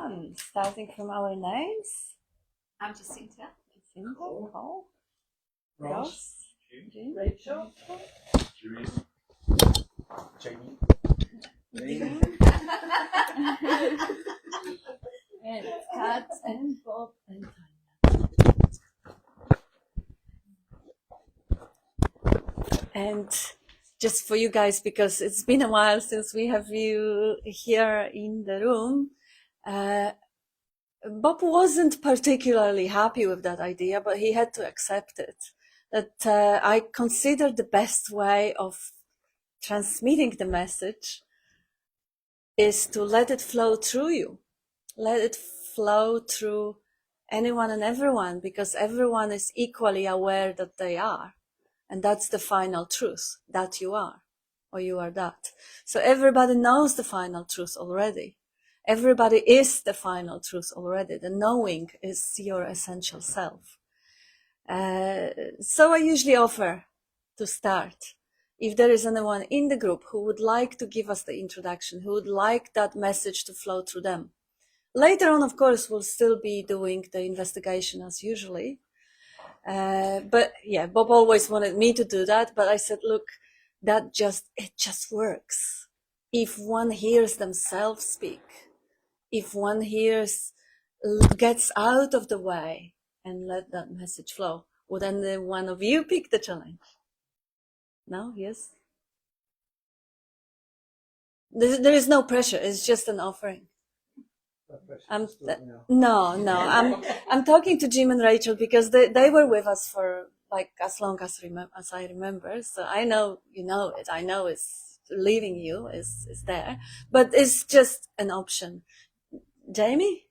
everyone, starting from our names. I'm Jacinta. Jacinta, Paul, Ross, Jim, Rachel, Julius, Jamie, and Kat, and Bob, and Tanya. And just for you guys, because it's been a while since we have you here in the room, Bob wasn't particularly happy with that idea, but he had to accept it. That I consider the best way of transmitting the message is to let it flow through you. Let it flow through anyone and everyone, because everyone is equally aware that they are. And that's the final truth, that you are, or you are that. So everybody knows the final truth already. Everybody is the final truth already. The knowing is your essential self. So I usually offer to start. If there is anyone in the group who would like to give us the introduction, who would like that message to flow through them. Later on, of course, we'll still be doing the investigation as usually. But yeah, Bob always wanted me to do that, but I said, look, it just works. If one hears themselves speak, if one gets out of the way and let that message flow, would any one of you pick the challenge? No? Yes? There is no pressure. It's just an offering. I'm talking to Jim and Rachel because they were with us for like as long as I remember. So I know you know it. I know it's leaving you is there, but it's just an option. Jamie?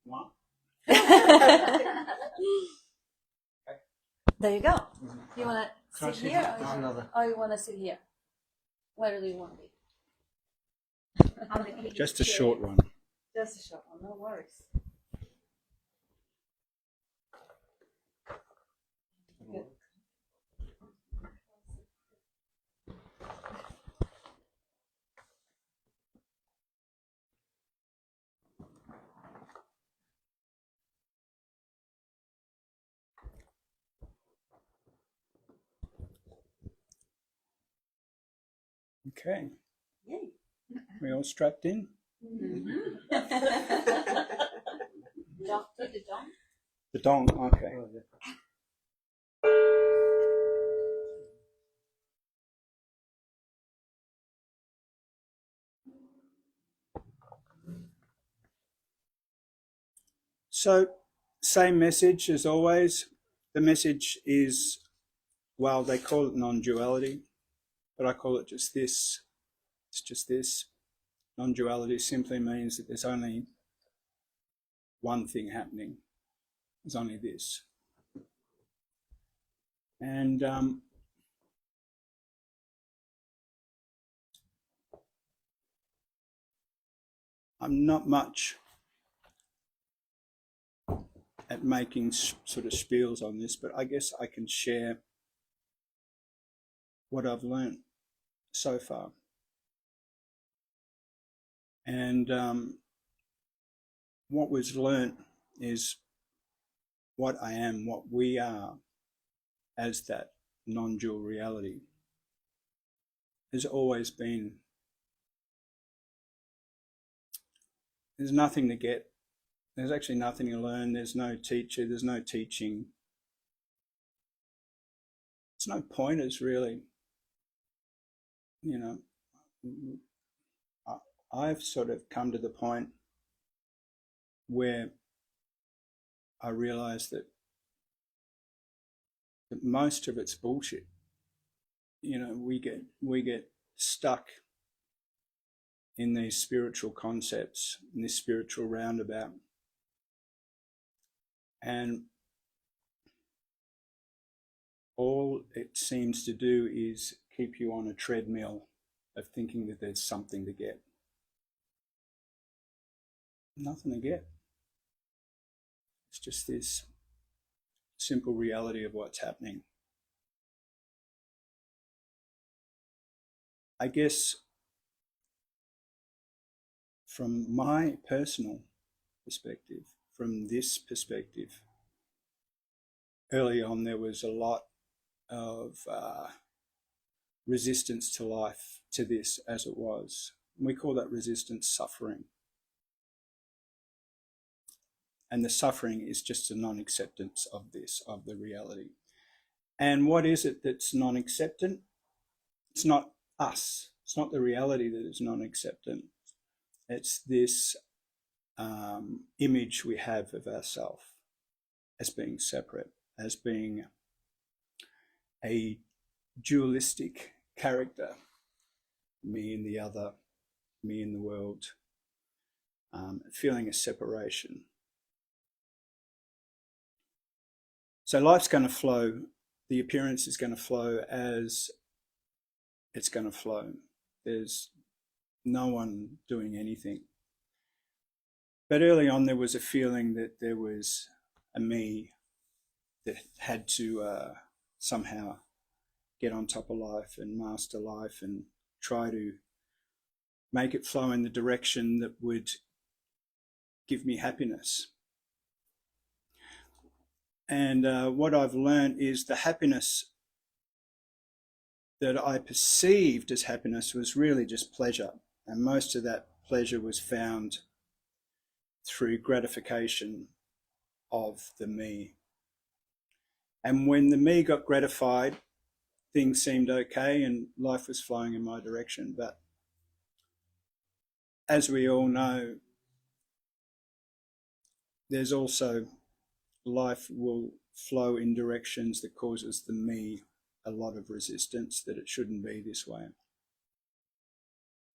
What? There you go. You want to sit here or you want to sit here? Where do you want to be? Just a short one. Just a short one, no worries. Good. Okay. Yay. We all strapped in? The dong, okay. So, same message as always. The message is, well, they call it non-duality, but I call it just this. It's just this. Non-duality simply means that there's only one thing happening. There's only this. And I'm not much at making sort of spiels on this, but I guess I can share what I've learned so far. And what was learnt is what I am, what we are as that non-dual reality has always been. There's nothing to get. There's actually nothing to learn. There's no teacher. There's no teaching. There's no pointers, really. You know, I've sort of come to the point where I realise that most of it's bullshit. You know, we get stuck in these spiritual concepts, in this spiritual roundabout. And all it seems to do is keep you on a treadmill of thinking that there's something to get. Nothing to get. It's just this simple reality of what's happening. I guess from my personal perspective, from this perspective. Early on, there was a lot of resistance to life, to this as it was. We call that resistance suffering. And the suffering is just a non-acceptance of this, of the reality. And what is it that's non-acceptant? It's not us. It's not the reality that is non-acceptant. It's this image we have of ourselves as being separate, as being a dualistic character, me and the other, me and the world, feeling a separation. So life's going to flow, the appearance is going to flow as it's going to flow. There's no one doing anything. But early on there was a feeling that there was a me that had to somehow get on top of life and master life and try to make it flow in the direction that would give me happiness. And what I've learned is the happiness that I perceived as happiness was really just pleasure. And most of that pleasure was found through gratification of the me. And when the me got gratified, things seemed okay and life was flowing in my direction. But as we all know, there's also life will flow in directions that causes the me a lot of resistance, that it shouldn't be this way.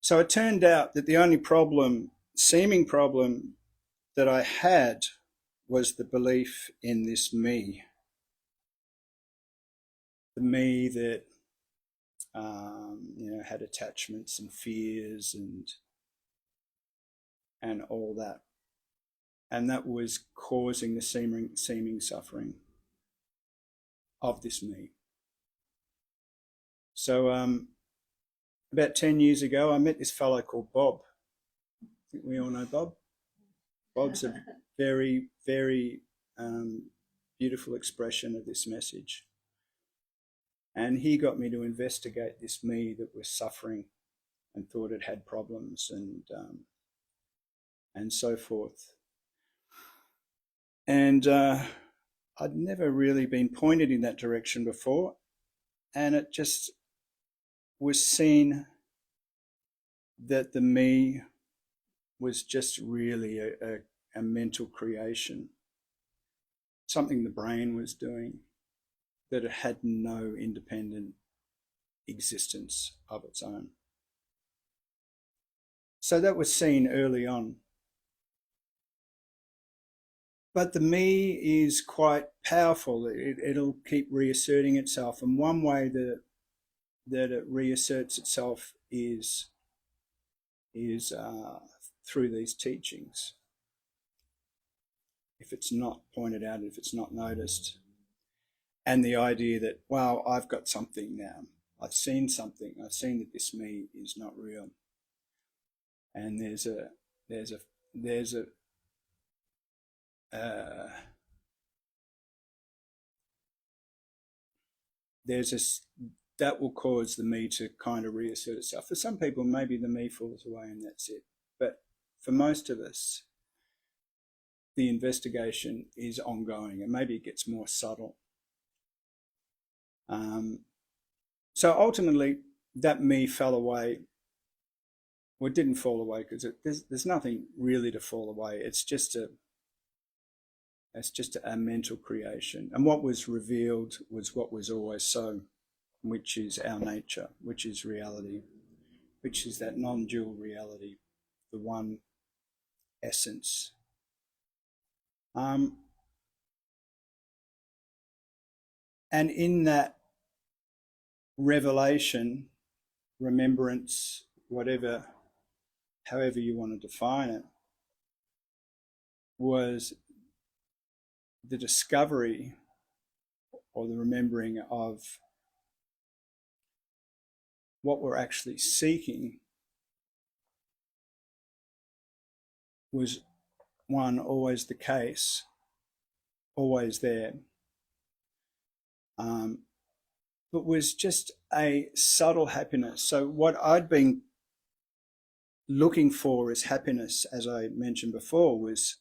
So it turned out that the only problem, seeming problem, that I had was the belief in this me. The me that had attachments and fears and all that. And that was causing the seeming suffering of this me. So about 10 years ago, I met this fellow called Bob. I think we all know Bob. Bob's a very, very beautiful expression of this message. And he got me to investigate this me that was suffering and thought it had problems and so forth. And I'd never really been pointed in that direction before, and it just was seen that the me was just really a mental creation, something the brain was doing, that it had no independent existence of its own. So that was seen early on. But the me is quite powerful. It'll keep reasserting itself. And one way that it reasserts itself is through these teachings. If it's not pointed out, if it's not noticed. And the idea that, wow, I've got something now. I've seen something. I've seen that this me is not real. And that will cause the me to kind of reassert itself. For some people, maybe the me falls away and that's it. But for most of us, the investigation is ongoing and maybe it gets more subtle. So ultimately, that me fell away. Well, it didn't fall away because there's nothing really to fall away. It's just a mental creation. And what was revealed was what was always so, which is our nature, which is reality, which is that non-dual reality, the one essence. And in that revelation, remembrance, however you want to define it, was the discovery or the remembering of what we're actually seeking was one always the case, always there, but was just a subtle happiness. So what I'd been looking for as happiness, as I mentioned before, was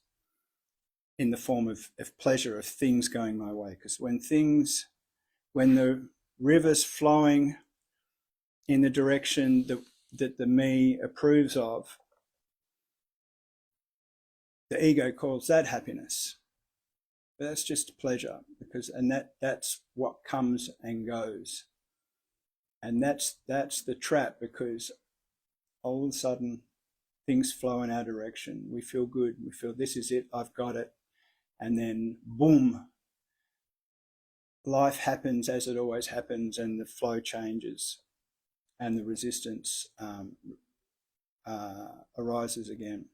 in the form of pleasure, of things going my way. Because when the river's flowing in the direction that the me approves of, the ego calls that happiness. But that's just pleasure, and that's what comes and goes. And that's the trap, because all of a sudden things flow in our direction. We feel good. We feel this is it. I've got it. And then boom, life happens as it always happens, and the flow changes, and the resistance arises again.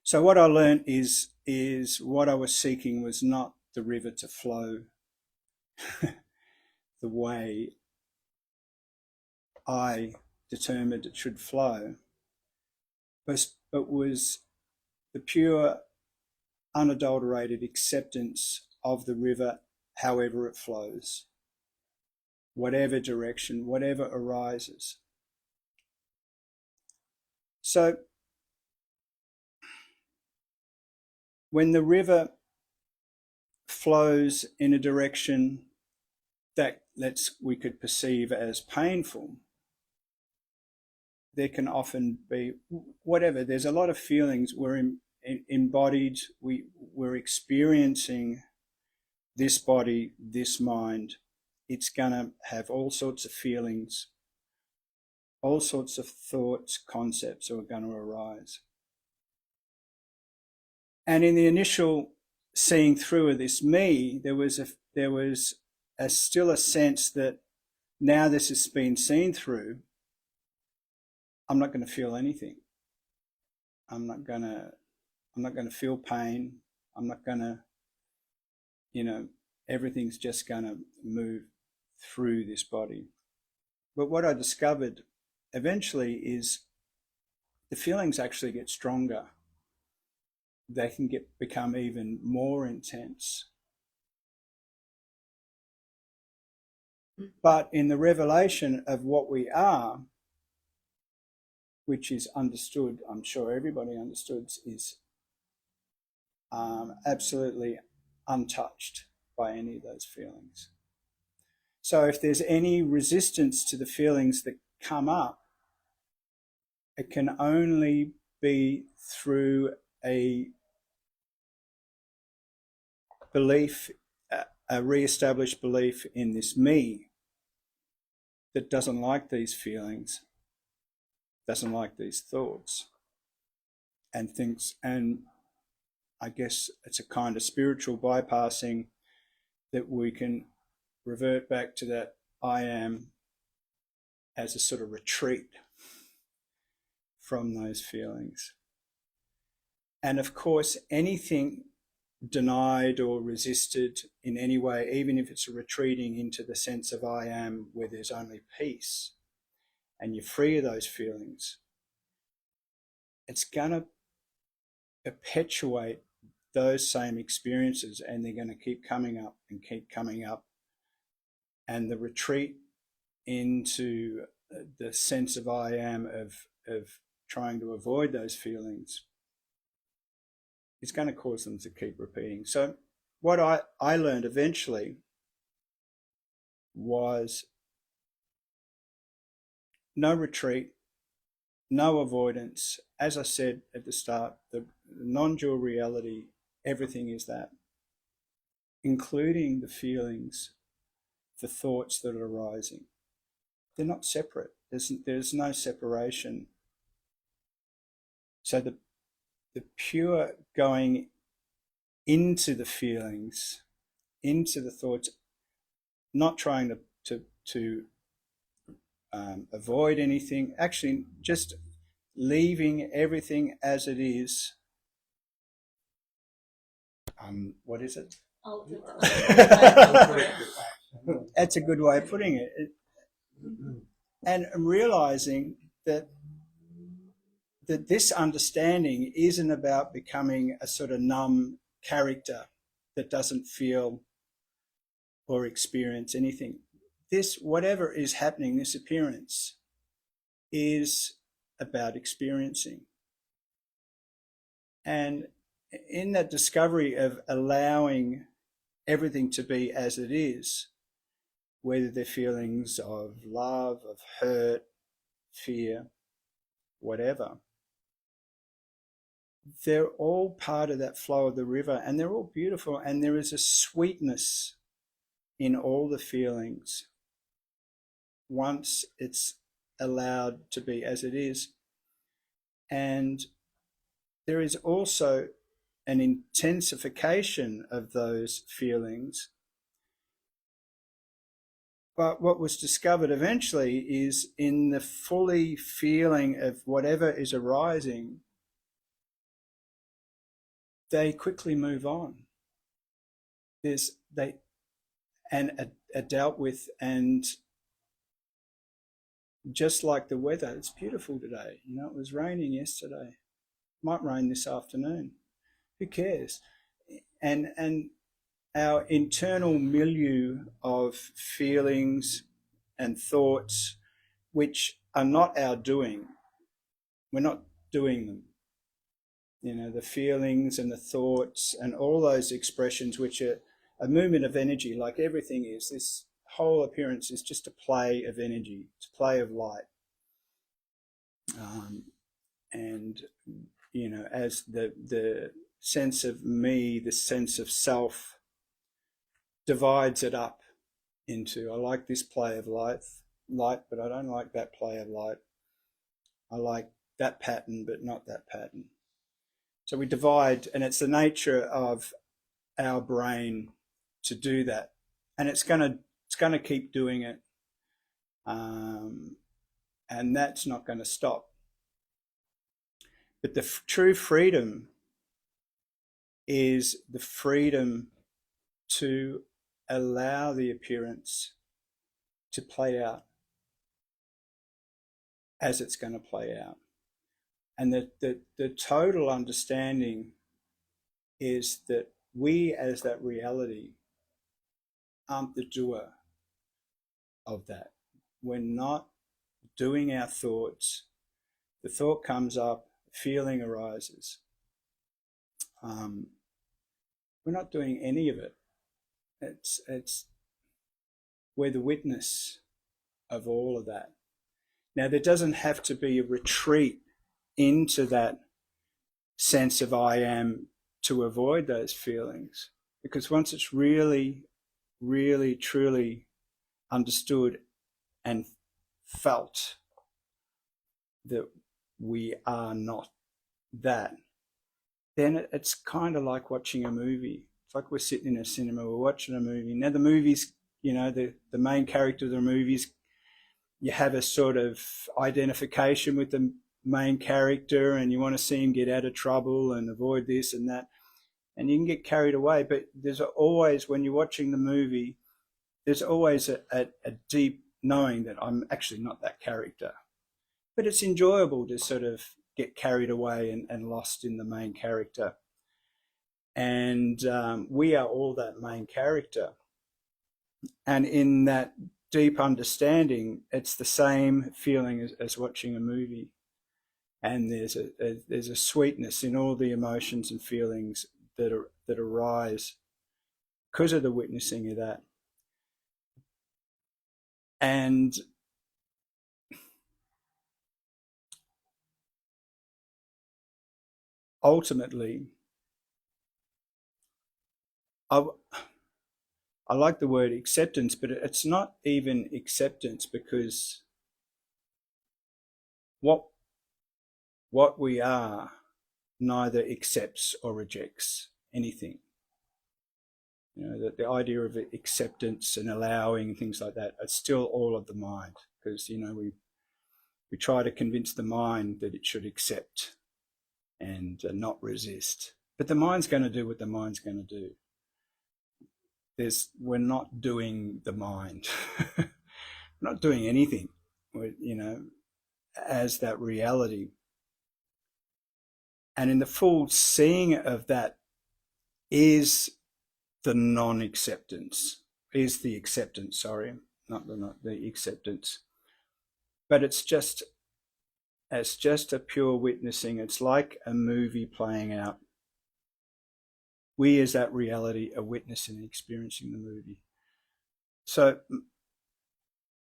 So what I learned is what I was seeking was not the river to flow the way I determined it should flow, but was the pure, unadulterated acceptance of the river however it flows, whatever direction, whatever arises. So when the river flows in a direction that we could perceive as painful, there can often be whatever. There's a lot of feelings. We're embodied. We're experiencing this body, this mind. It's gonna have all sorts of feelings, all sorts of thoughts, concepts are going to arise. And in the initial seeing through of this me, there was still a sense that now this has been seen through, I'm not going to feel anything. I'm not going to feel pain. I'm not going to, everything's just going to move through this body. But what I discovered eventually is the feelings actually get stronger. They can become even more intense. But in the revelation of what we are, which is understood, I'm sure everybody understood, is absolutely untouched by any of those feelings. So if there's any resistance to the feelings that come up, it can only be through a belief, a re-established belief in this me that doesn't like these feelings, doesn't like these thoughts, and thinks, and I guess it's a kind of spiritual bypassing that we can revert back to that I am as a sort of retreat from those feelings. And of course, anything denied or resisted in any way, even if it's a retreating into the sense of I am where there's only peace and you're free of those feelings, it's going to perpetuate those same experiences, and they're going to keep coming up and keep coming up. And the retreat into the sense of I am, of trying to avoid those feelings, is going to cause them to keep repeating. So what I learned eventually was no retreat, no avoidance. As I said at the start, the non-dual reality, everything is that, including the feelings, the thoughts that are arising. They're not separate. There's no separation. So the pure going into the feelings, into the thoughts, not trying to avoid anything, actually just leaving everything as it is. What is it? That's a good way of putting it. And realizing that that this understanding isn't about becoming a sort of numb character that doesn't feel or experience anything. This, whatever is happening, this appearance, is about experiencing. And in that discovery of allowing everything to be as it is, whether they're feelings of love, of hurt, fear, whatever, they're all part of that flow of the river, and they're all beautiful, and there is a sweetness in all the feelings once it's allowed to be as it is. And there is also an intensification of those feelings. But what was discovered eventually is in the fully feeling of whatever is arising, they quickly move on. They are dealt with, and just like the weather, it's beautiful today. You know, it was raining yesterday. Might rain this afternoon. Who cares? And our internal milieu of feelings and thoughts, which are not our doing. We're not doing them. You know, the feelings and the thoughts and all those expressions, which are a movement of energy, like everything is. This whole appearance is just a play of energy. It's a play of light. And, you know, as the sense of me, the sense of self, divides it up into, I like this play of light, but I don't like that play of light. I like that pattern, but not that pattern. So we divide, and it's the nature of our brain to do that, and it's going to keep doing it, and that's not going to stop. But the true freedom is the freedom to allow the appearance to play out as it's going to play out. And the total understanding is that we, as that reality, aren't the doer of that. We're not doing our thoughts. The thought comes up, feeling arises. We're not doing any of it. We're the witness of all of that. Now, there doesn't have to be a retreat into that sense of I am to avoid those feelings, because once it's really, really, truly understood and felt that we are not that, then it's kind of like watching a movie. It's like we're sitting in a cinema, we're watching a movie. Now the movie's, you know, the main character of the movies, you have a sort of identification with the main character, and you want to see him get out of trouble and avoid this and that, and you can get carried away. But there's always, when you're watching the movie, there's always a deep knowing that I'm actually not that character. But it's enjoyable to sort of get carried away and lost in the main character. And we are all that main character. And in that deep understanding, it's the same feeling as watching a movie. And there's a sweetness in all the emotions and feelings that arise because of the witnessing of that. And ultimately, I like the word acceptance, but it's not even acceptance, because what we are neither accepts or rejects anything. You know, the idea of acceptance and allowing things like that, it's still all of the mind, because, you know, we try to convince the mind that it should accept and not resist. But the mind's going to do what the mind's going to do. We're not doing the mind. We're not doing anything, you know, as that reality. And in the full seeing of that is the non-acceptance, is the acceptance, sorry, not the acceptance. But it's just a pure witnessing. It's like a movie playing out. We as that reality are witnessing and experiencing the movie. So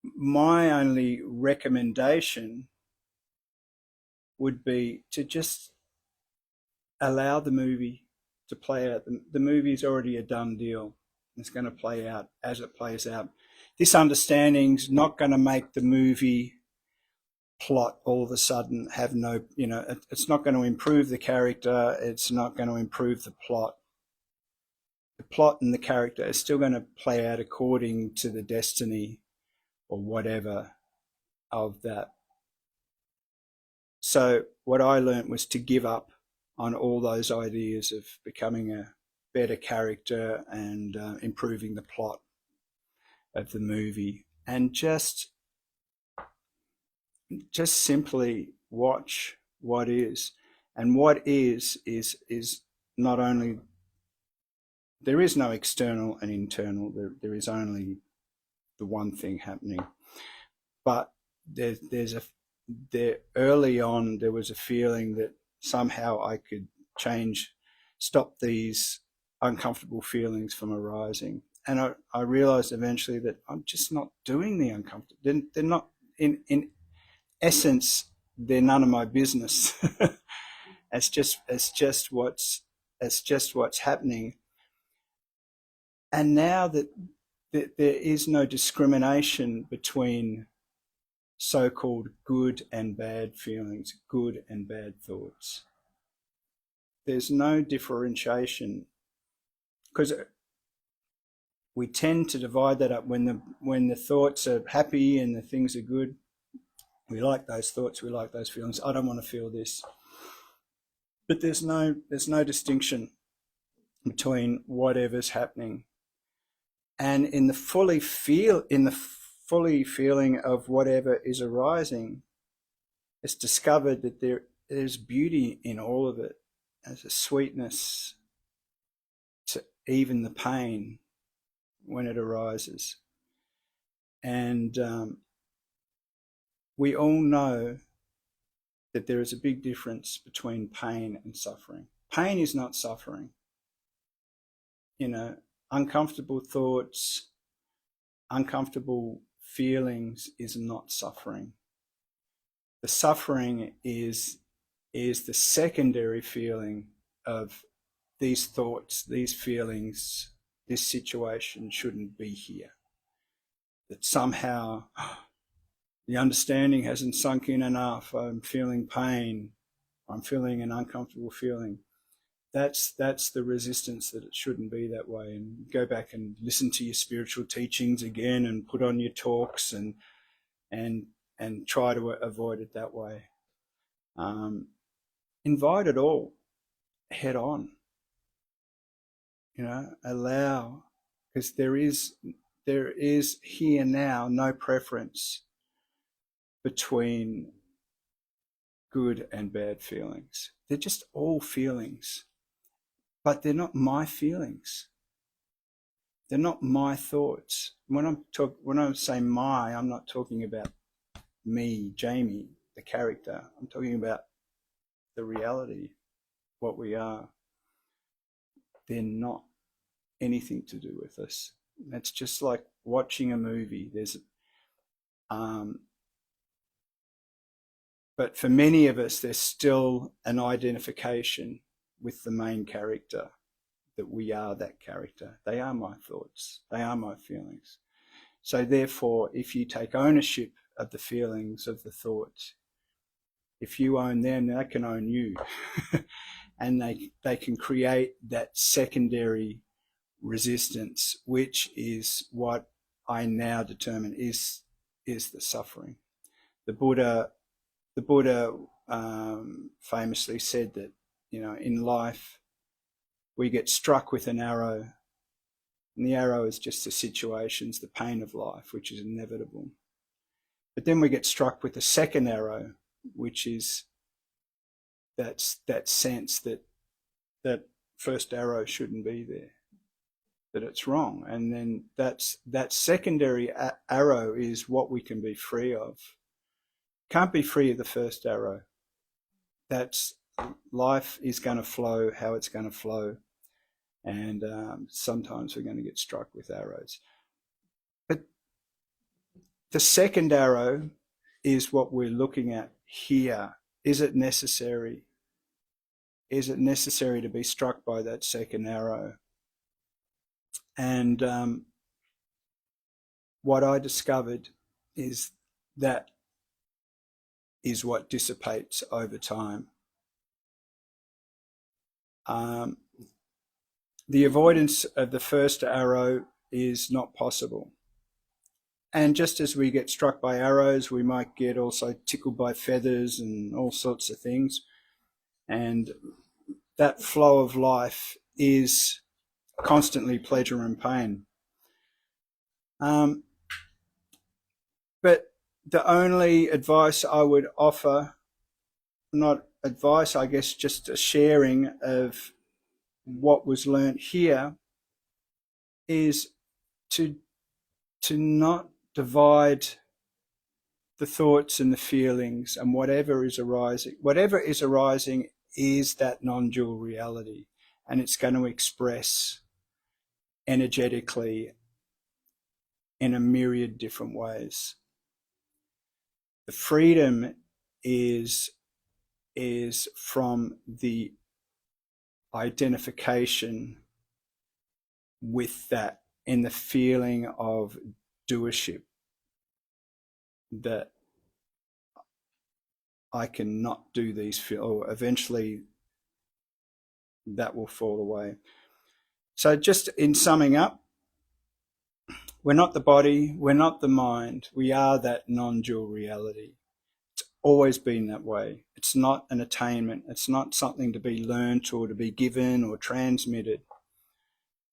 my only recommendation would be to just allow the movie to play out. The movie is already a done deal. It's going to play out as it plays out. This understanding's not going to make the movie plot all of a sudden have no, it's not going to improve the character. It's not going to improve the plot. The plot and the character is still going to play out according to the destiny or whatever of that. So what I learnt was to give up on all those ideas of becoming a better character and improving the plot of the movie, and just simply watch what is. And what is not only, there is no external and internal, there is only the one thing happening. But early on there was a feeling that somehow I could stop these uncomfortable feelings from arising. And I realized eventually that I'm just not doing the uncomfortable. They're not, in essence, they're none of my business. It's just what's happening. And now that there is no discrimination between so-called good and bad feelings, good and bad thoughts. There's no differentiation, because we tend to divide that up. When the thoughts are happy and the things are good, we like those thoughts, we like those feelings. I don't want to feel this. But there's no distinction between whatever's happening. And in the fully feeling of whatever is arising, it's discovered that there's beauty in all of it. There's a sweetness to even the pain when it arises. And we all know that there is a big difference between pain and suffering. Pain is not suffering. Uncomfortable thoughts, uncomfortable feelings is not suffering. The suffering is the secondary feeling of these thoughts, these feelings, this situation shouldn't be here. That somehow the understanding hasn't sunk in enough. I'm feeling pain. I'm feeling an uncomfortable feeling. That's the resistance, that it shouldn't be that way. And go back and listen to your spiritual teachings again, and put on your talks and try to avoid it that way. Invite it all head on. Allow, because there is here now no preference between good and bad feelings. They're just all feelings. But they're not my feelings. They're not my thoughts. When I say my, I'm not talking about me, Jamie, the character. I'm talking about the reality, what we are. They're not anything to do with us. It's just like watching a movie. But for many of us, there's still an identification with the main character, that we are that character. They are my thoughts. They are my feelings. So therefore, if you take ownership of the feelings, of the thoughts, if you own them, they can own you. And they can create that secondary resistance, which is what I now determine is the suffering. The Buddha famously said that, in life, we get struck with an arrow, and the arrow is just the situations, the pain of life, which is inevitable. But then we get struck with a second arrow, which is that sense that that first arrow shouldn't be there, that it's wrong. And then that secondary arrow is what we can be free of. Can't be free of the first arrow. That's life is going to flow how it's going to flow. And sometimes we're going to get struck with arrows. But the second arrow is what we're looking at here. Is it necessary? Is it necessary to be struck by that second arrow? And what I discovered is that is what dissipates over time. The avoidance of the first arrow is not possible. And just as we get struck by arrows, we might get also tickled by feathers and all sorts of things. And that flow of life is constantly pleasure and pain. But the only advice I would offer, not advice, I guess just a sharing of what was learnt here, is to not divide the thoughts and the feelings and whatever is arising. Whatever is arising is that non-dual reality, and it's going to express energetically in a myriad different ways. The freedom is from the identification with that, in the feeling of doership, that I cannot do these, or eventually that will fall away. So just in summing up, we're not the body, we're not the mind, we are that non-dual reality. It's always been that way. It's not an attainment, it's not something to be learnt or to be given or transmitted.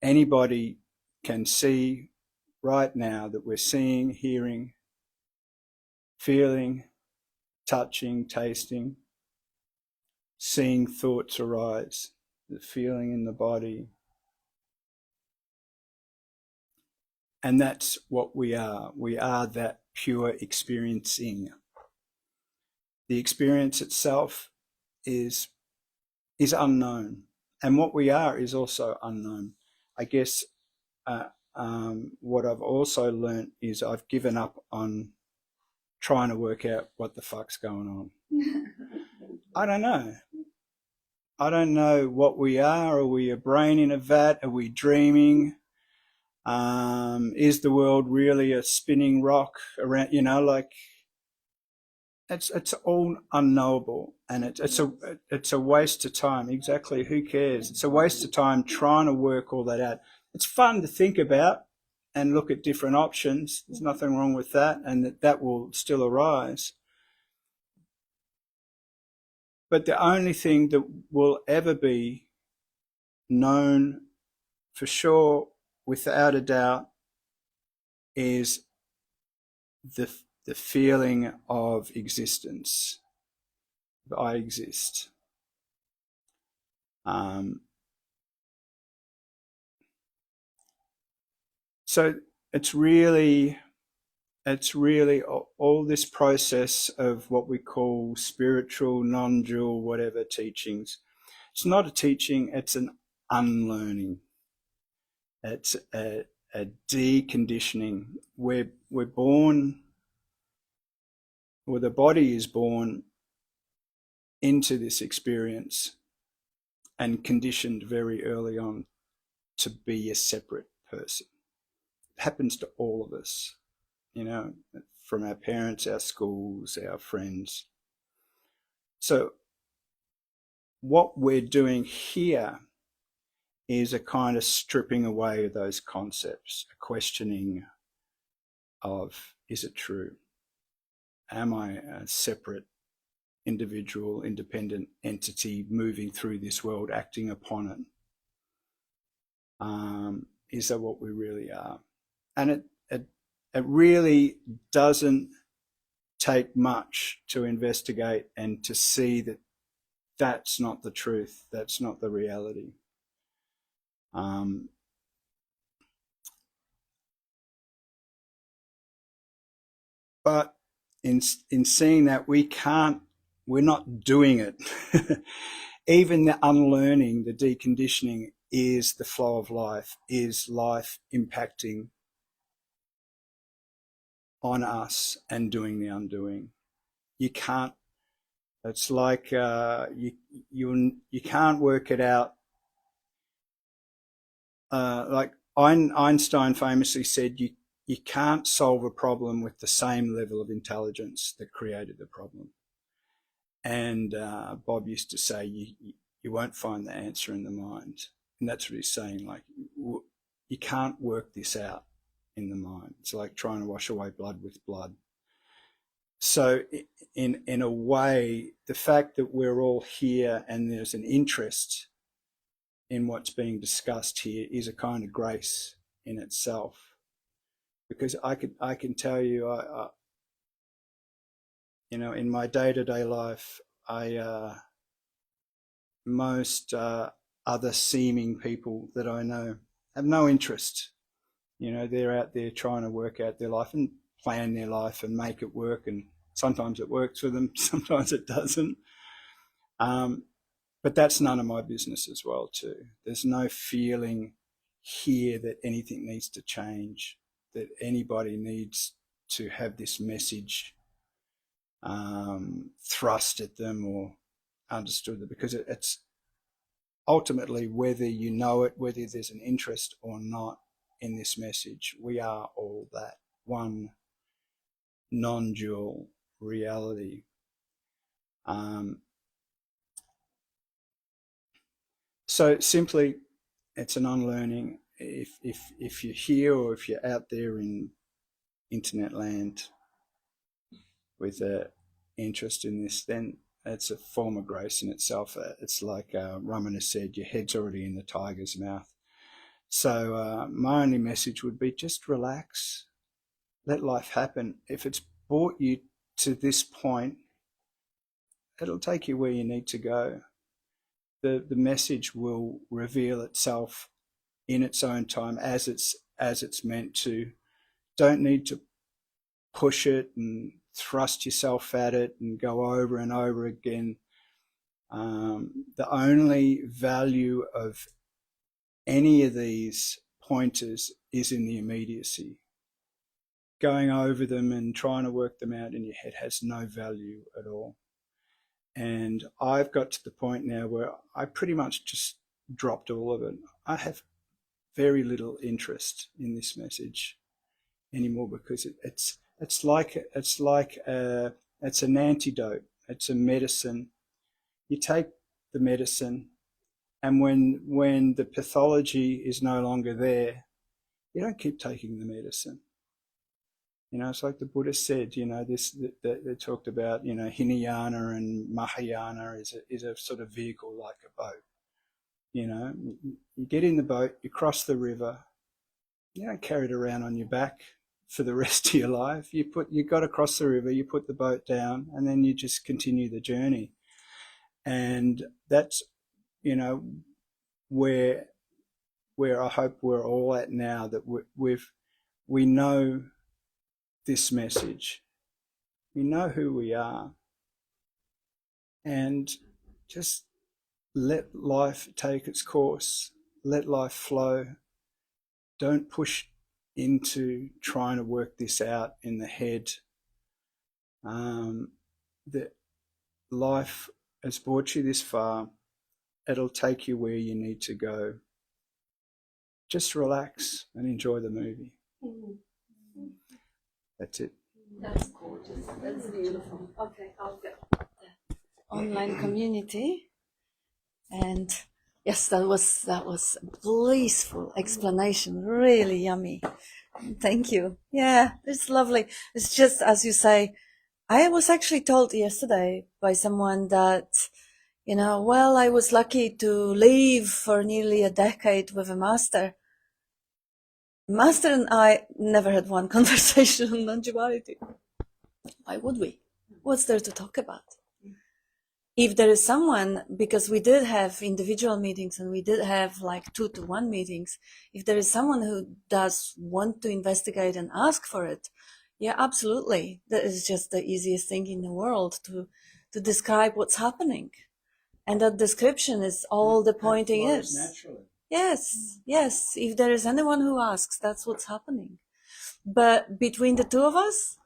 Anybody can see right now that we're seeing, hearing, feeling, touching, tasting, seeing thoughts arise, the feeling in the body. And that's what we are. We are that pure experiencing. The experience itself is unknown. And what we are is also unknown. I guess what I've also learnt is I've given up on trying to work out what the fuck's going on. I don't know. I don't know what we are. Are we a brain in a vat? Are we dreaming? Is the world really a spinning rock around? Like it's all unknowable, and it's a waste of time. Exactly. Who cares? It's a waste of time trying to work all that out. It's fun to think about and look at different options. There's nothing wrong with that, and that will still arise. But the only thing that will ever be known for sure, without a doubt, is the feeling of existence. I exist. So it's really all this process of what we call spiritual, non-dual, whatever teachings. It's not a teaching, it's an unlearning. It's a deconditioning. We're born, or the body is born into this experience and conditioned very early on to be a separate person. It happens to all of us, from our parents, our schools, our friends. So what we're doing here is a kind of stripping away of those concepts, a questioning of, is it true? Am I a separate individual, independent entity moving through this world, acting upon it? Is that what we really are? And it really doesn't take much to investigate and to see that that's not the truth. That's not the reality. But in seeing that we're not doing it. Even the unlearning, the deconditioning is the flow of life, is life impacting on us and doing the undoing. You can't, it's like you can't work it out. Like Einstein famously said, you can't solve a problem with the same level of intelligence that created the problem. And Bob used to say, you won't find the answer in the mind. And that's what he's saying, like, you can't work this out in the mind. It's like trying to wash away blood with blood. So in a way, the fact that we're all here and there's an interest in what's being discussed here is a kind of grace in itself. Because I can tell you, you know, in my day-to-day life, most other seeming people that I know have no interest. You know, they're out there trying to work out their life and plan their life and make it work, and sometimes it works for them, sometimes it doesn't. But that's none of my business as well too. There's no feeling here that anything needs to change, that anybody needs to have this message thrust at them or understood it, because it's ultimately whether you know it, whether there's an interest or not in this message, we are all that one non-dual reality. So simply, it's an unlearning. If you're here or if you're out there in internet land with an interest in this, then it's a form of grace in itself. It's like Ramana said, your head's already in the tiger's mouth. So my only message would be just relax, let life happen. If it's brought you to this point, it'll take you where you need to go. The message will reveal itself in its own time as it's meant to. Don't need to push it and thrust yourself at it and go over and over again. The only value of any of these pointers is in the immediacy. Going over them and trying to work them out in your head has no value at all. And I've got to the point now where I pretty much just dropped all of it. I have very little interest in this message anymore, because it's an antidote. It's a medicine. You take the medicine, and when the pathology is no longer there, you don't keep taking the medicine. You know, it's like the Buddha said, you know, they talked about, you know, Hinayana and Mahayana is a sort of vehicle like a boat. You know, you get in the boat, you cross the river, you don't carry it around on your back for the rest of your life. You got to cross the river, you put the boat down, and then you just continue the journey. And that's, you know, where I hope we're all at now, that we know this message, we know who we are, and just let life take its course, let life flow. Don't push into trying to work this out in the head. That life has brought you this far, it'll take you where you need to go. Just relax and enjoy the movie. That's it. That's gorgeous. That's beautiful. Okay, I'll get the online community. And yes, that was a blissful explanation. Really yummy. Thank you. Yeah, it's lovely. It's just, as you say, I was actually told yesterday by someone that, you know, well, I was lucky to live for nearly a decade with a master. Master and I never had one conversation on non-duality. Why would we? What's there to talk about? if there is someone, because we did have individual meetings and we did have like 2-to-1 meetings, if there is someone who does want to investigate and ask for it, yeah, absolutely. That is just the easiest thing in the world to describe what's happening. And that description is all the pointing is. Naturally. Yes, yes. If there is anyone who asks, that's what's happening. But between the two of us,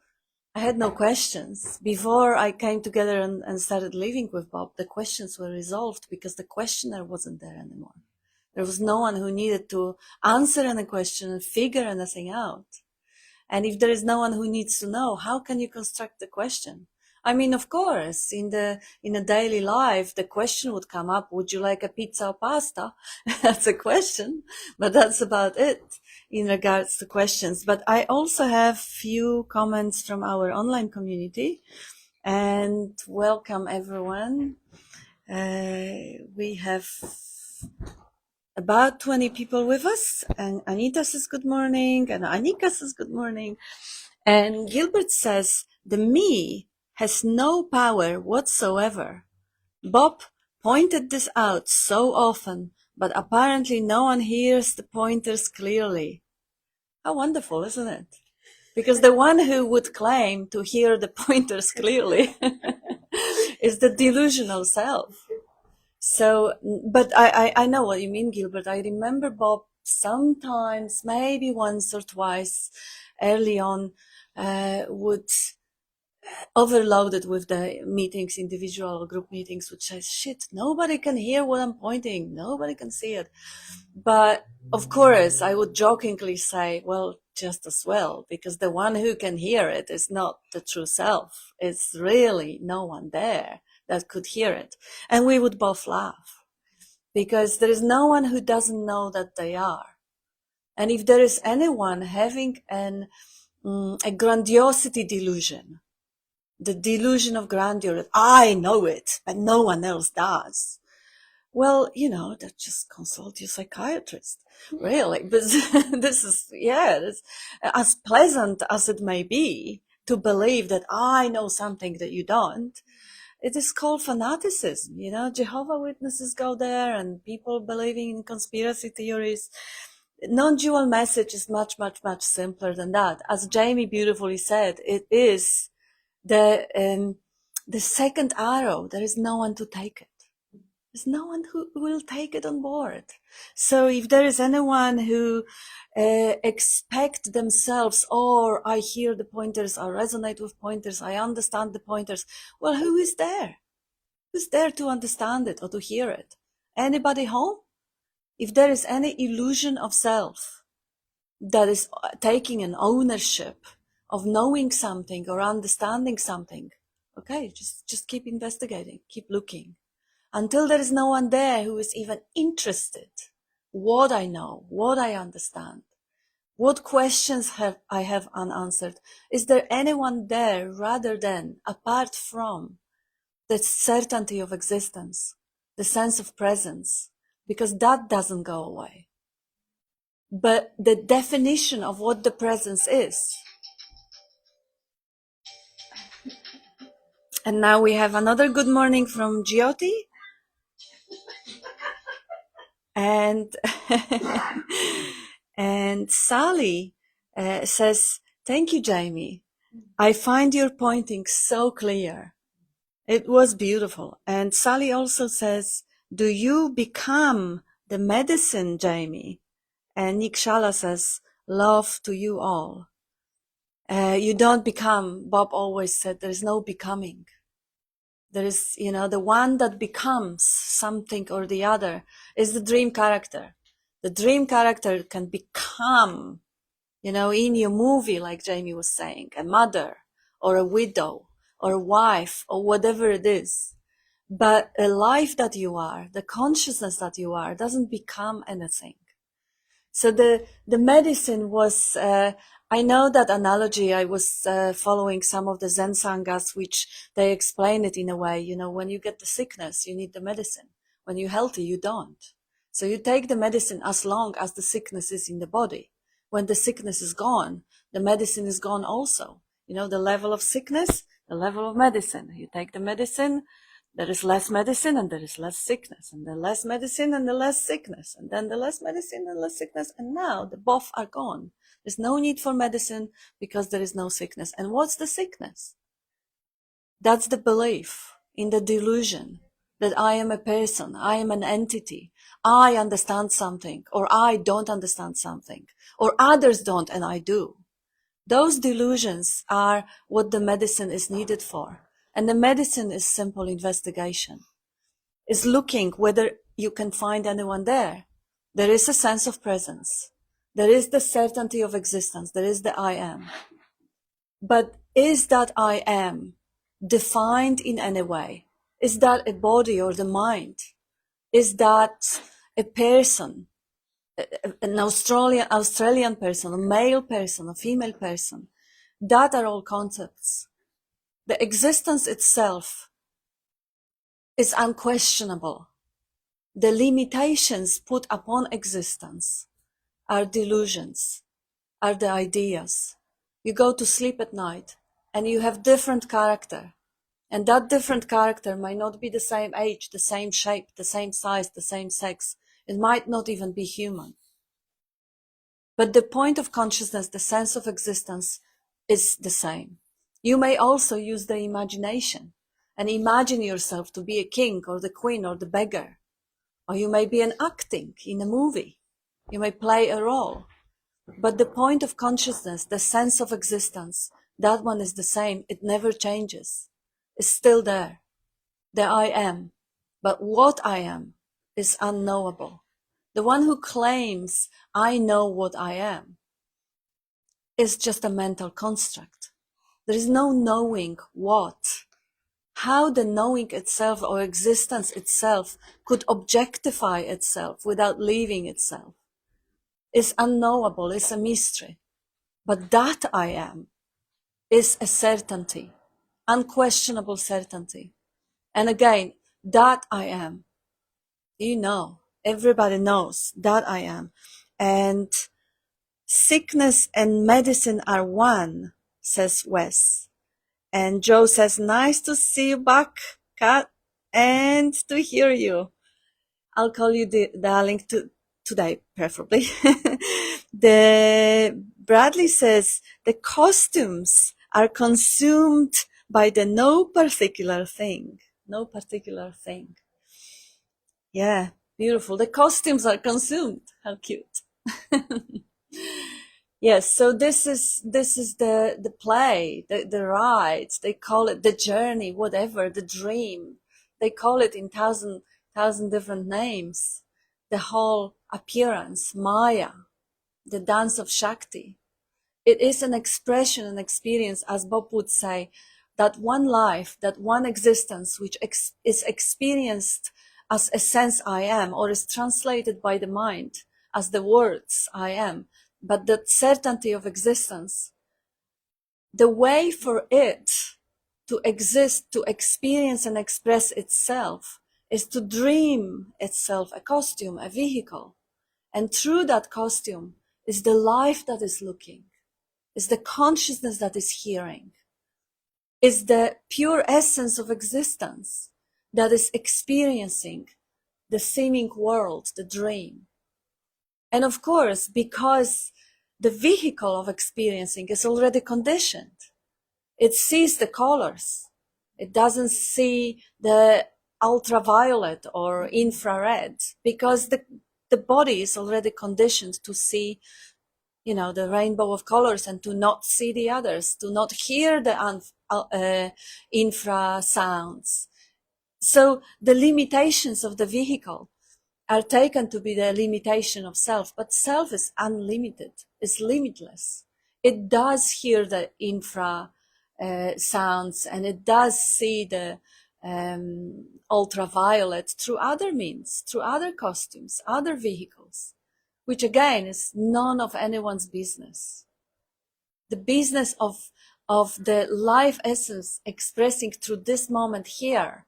I had no questions. Before I came together and started living with Bob, the questions were resolved because the questioner wasn't there anymore. There was no one who needed to answer any question and figure anything out. And if there is no one who needs to know, how can you construct the question? I mean, of course, in a daily life, the question would come up, would you like a pizza or pasta? That's a question, but that's about it in regards to questions. But I also have few comments from our online community, and welcome everyone. We have about 20 people with us, and Anita says good morning, and Anika says good morning, and Gilbert says the me has no power whatsoever. Bob pointed this out so often, but apparently no one hears the pointers clearly. How wonderful, isn't it? Because the one who would claim to hear the pointers clearly is the delusional self. So, but I know what you mean, Gilbert. I remember Bob sometimes, maybe once or twice early on, would overloaded with the meetings, individual or group meetings, would say, shit, nobody can hear what I'm pointing. Nobody can see it. But of course, I would jokingly say, well, just as well, because the one who can hear it is not the true self. It's really no one there that could hear it. And we would both laugh because there is no one who doesn't know that they are. And if there is anyone having a grandiosity delusion, the delusion of grandeur, that I know it, but no one else does. Well, that just consult your psychiatrist, really. But this is, as pleasant as it may be to believe that I know something that you don't. It is called fanaticism. Jehovah Witnesses go there and people believing in conspiracy theories. Non-dual message is much, much, much simpler than that. As Jamie beautifully said, it is the second arrow. There is no one to take it. There's no one who will take it on board. So if there is anyone who expect themselves, or I hear the pointers, I resonate with pointers, I understand the pointers, well, who is there? Who's there to understand it or to hear it? Anybody home? If there is any illusion of self that is taking an ownership of knowing something or understanding something, okay, just keep investigating, keep looking. Until there is no one there who is even interested what I know, what I understand, what questions I have unanswered. Is there anyone there rather than, apart from, the certainty of existence, the sense of presence? Because that doesn't go away. But the definition of what the presence is. And now we have another good morning from Jyoti. And and Sally says, thank you, Jamie. I find your pointing so clear. It was beautiful. And Sally also says, do you become the medicine, Jamie? And Nick Shala says, love to you all. You don't become, Bob always said, there is no becoming. There is, the one that becomes something or the other is the dream character. The dream character can become, in your movie, like Jamie was saying, a mother or a widow or a wife or whatever it is. But a life that you are, the consciousness that you are, doesn't become anything. So the medicine was, I know that analogy. I was following some of the Zen Sanghas, which they explain it in a way, when you get the sickness, you need the medicine. When you're healthy, you don't. So you take the medicine as long as the sickness is in the body. When the sickness is gone, the medicine is gone also. The level of sickness, the level of medicine. You take the medicine There is less medicine and there is less sickness, and then less medicine and the less sickness, and then the less medicine and less sickness, and now the both are gone. There's no need for medicine because there is no sickness. And what's the sickness? That's the belief in the delusion that I am a person, I am an entity, I understand something, or I don't understand something, or others don't and I do. Those delusions are what the medicine is needed for. And the medicine is simple investigation. Is looking whether you can find anyone there. There is a sense of presence. There is the certainty of existence. There is the I am. But is that I am defined in any way? Is that a body or the mind? Is that a person, an Australian person, a male person, a female person? That are all concepts. The existence itself is unquestionable. The limitations put upon existence are delusions, are the ideas. You go to sleep at night and you have different character. And that different character might not be the same age, the same shape, the same size, the same sex. It might not even be human. But the point of consciousness, the sense of existence, is the same. You may also use the imagination and imagine yourself to be a king or the queen or the beggar. Or you may be an acting in a movie. You may play a role. But the point of consciousness, the sense of existence, that one is the same. It never changes. It's still there. The I am. But what I am is unknowable. The one who claims, I know what I am, is just a mental construct. There is no knowing what. How the knowing itself or existence itself could objectify itself without leaving itself is unknowable, is a mystery. But that I am is a certainty, unquestionable certainty. And again, that I am, you know, everybody knows that I am. And sickness and medicine are one, says Wes. And Joe says, nice to see you back, Kat, and to hear you. I'll call you darling today, preferably. The Bradley says, the costumes are consumed by the no particular thing. No particular thing. Yeah, beautiful. The costumes are consumed. How cute. Yes, so this is the play, the ride. They call it the journey, whatever, the dream. They call it in thousand different names. The whole appearance, Maya, the dance of Shakti. It is an expression, an experience, as Bob would say, that one life, that one existence, which is experienced as a sense I am, or is translated by the mind as the words I am. But that certainty of existence, the way for it to exist, to experience and express itself, is to dream itself a costume, a vehicle. And through that costume is the life that is looking, is the consciousness that is hearing, is the pure essence of existence that is experiencing the seeming world, the dream. And of course, because the vehicle of experiencing is already conditioned, it sees the colors. It doesn't see the ultraviolet or infrared, because the body is already conditioned to see, you know, the rainbow of colors and to not see the others, to not hear the infra sounds. So the limitations of the vehicle are taken to be the limitation of self, but self is unlimited, is limitless. It does hear the infra sounds, and it does see the ultraviolet through other means, through other costumes, other vehicles, which again is none of anyone's business. The business of the life essence expressing through this moment here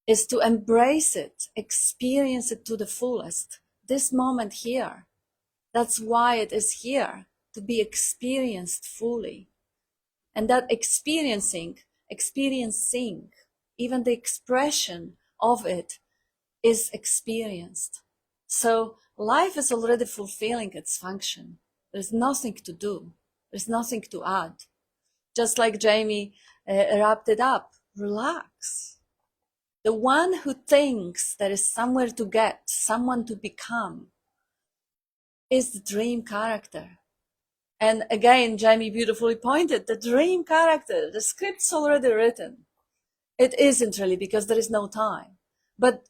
is to embrace it, experience it to the fullest, this moment here. That's why it is here, to be experienced fully. And that experiencing even the expression of it is experienced. So life is already fulfilling its function. There's nothing to do. There's nothing to add. Just like Jamie wrapped it up, relax. The one who thinks there is somewhere to get, someone to become, is the dream character. And again, Jamie beautifully pointed, the dream character, the script's already written. It isn't really, because there is no time. But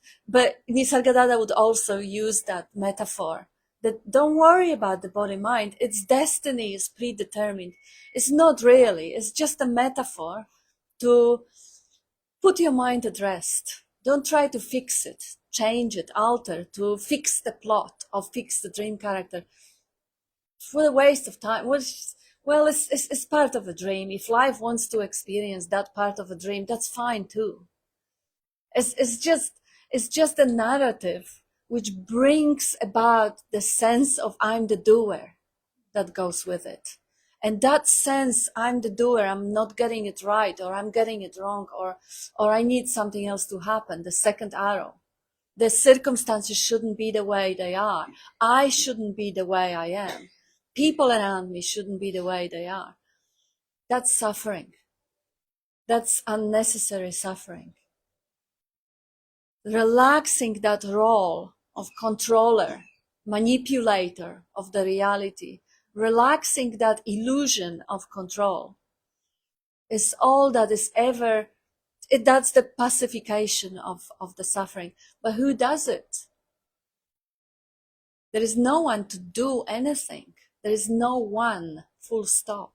Nisargadatta would also use that metaphor, that don't worry about the body-mind, its destiny is predetermined. It's not really, it's just a metaphor to put your mind at rest. Don't try to fix it, change it, alter, to fix the plot or fix the dream character. For a waste of time. Well, it's part of a dream. If life wants to experience that part of a dream, that's fine too. It's just a narrative which brings about the sense of I'm the doer that goes with it. And that sense, I'm the doer, I'm not getting it right, or I'm getting it wrong, or I need something else to happen, the second arrow. The circumstances shouldn't be the way they are. I shouldn't be the way I am. People around me shouldn't be the way they are. That's suffering. That's unnecessary suffering. Relaxing that role of controller, manipulator of the reality, relaxing that illusion of control is all that is ever, that's the pacification of the suffering. But who does it? There is no one to do anything. There is no one, full stop.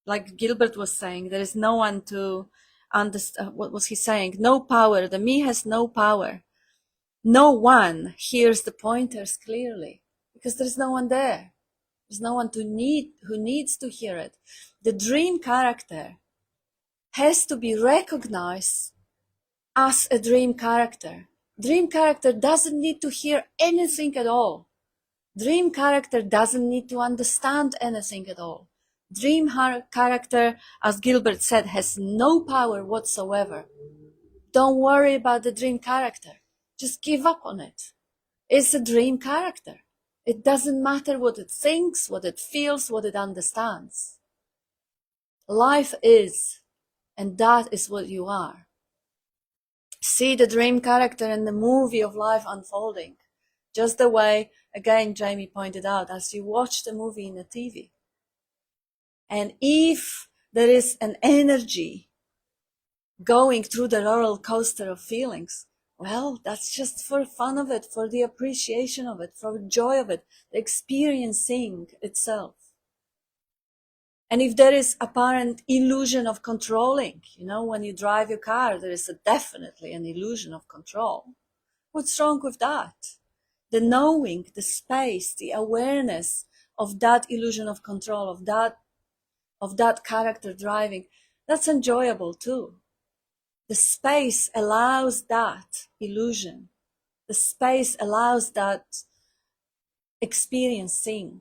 Like Gilbert was saying, there is no one to understand. What was he saying? No power. The me has no power. No one hears the pointers clearly because there is no one there. There's no one who needs to hear it. The dream character has to be recognized as a dream character. Dream character doesn't need to hear anything at all. Dream character doesn't need to understand anything at all. Dream character, as Gilbert said, has no power whatsoever. Don't worry about the dream character. Just give up on it. It's a dream character. It doesn't matter what it thinks, what it feels, what it understands. Life is, and that is what you are. See the dream character in the movie of life unfolding. Just the way, again, Jamie pointed out, as you watch the movie in the TV. And if there is an energy going through the roller coaster of feelings, well, that's just for fun of it, for the appreciation of it, for the joy of it, the experiencing itself. And if there is apparent illusion of controlling, when you drive your car, there is definitely an illusion of control. What's wrong with that? The knowing, the space, the awareness of that illusion of control, of that character driving, that's enjoyable too. The space allows that illusion. The space allows that experiencing.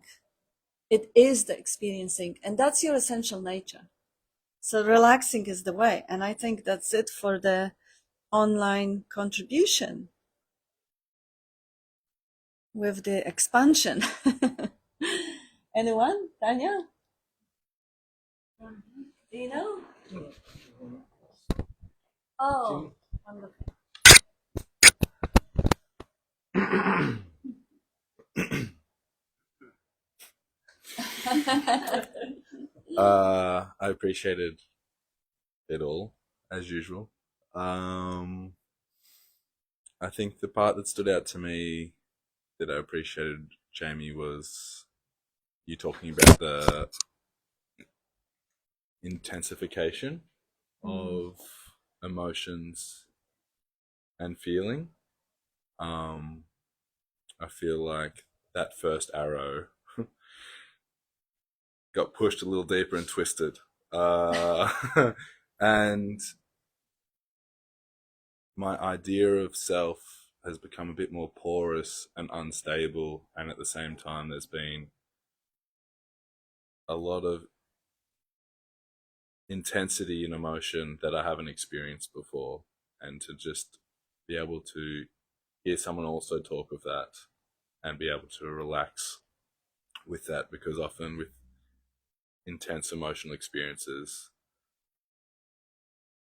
It is the experiencing, and that's your essential nature. So relaxing is the way, and I think that's it for the online contribution with the expansion. Anyone? Tanya? Do you know? Oh, wonderful. I appreciated it all, as usual. I think the part that stood out to me that I appreciated, Jamie, was you talking about the intensification of emotions and feeling. I feel like that first arrow got pushed a little deeper and twisted. And my idea of self has become a bit more porous and unstable, and at the same time there's been a lot of intensity in emotion that I haven't experienced before, and to just be able to hear someone also talk of that and be able to relax with that, because often with intense emotional experiences,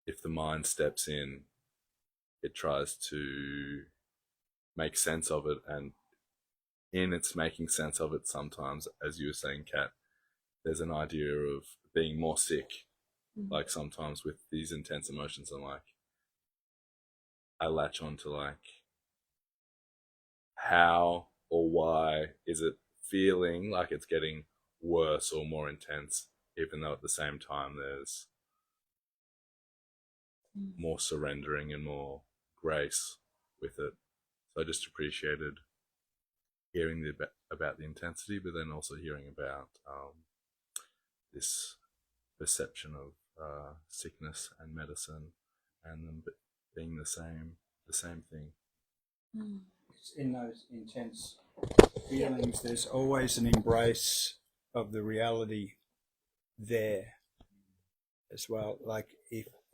if the mind steps in, it tries to make sense of it, and in its making sense of it, sometimes, as you were saying, Kat, there's an idea of being more sick. Like sometimes with these intense emotions, and like I latch on to like how or why is it feeling like it's getting worse or more intense, even though at the same time there's more surrendering and more grace with it. So I just appreciated hearing about the intensity, but then also hearing about this perception of sickness and medicine, and them being the same thing. In those intense feelings, there's always an embrace of the reality there as well. Like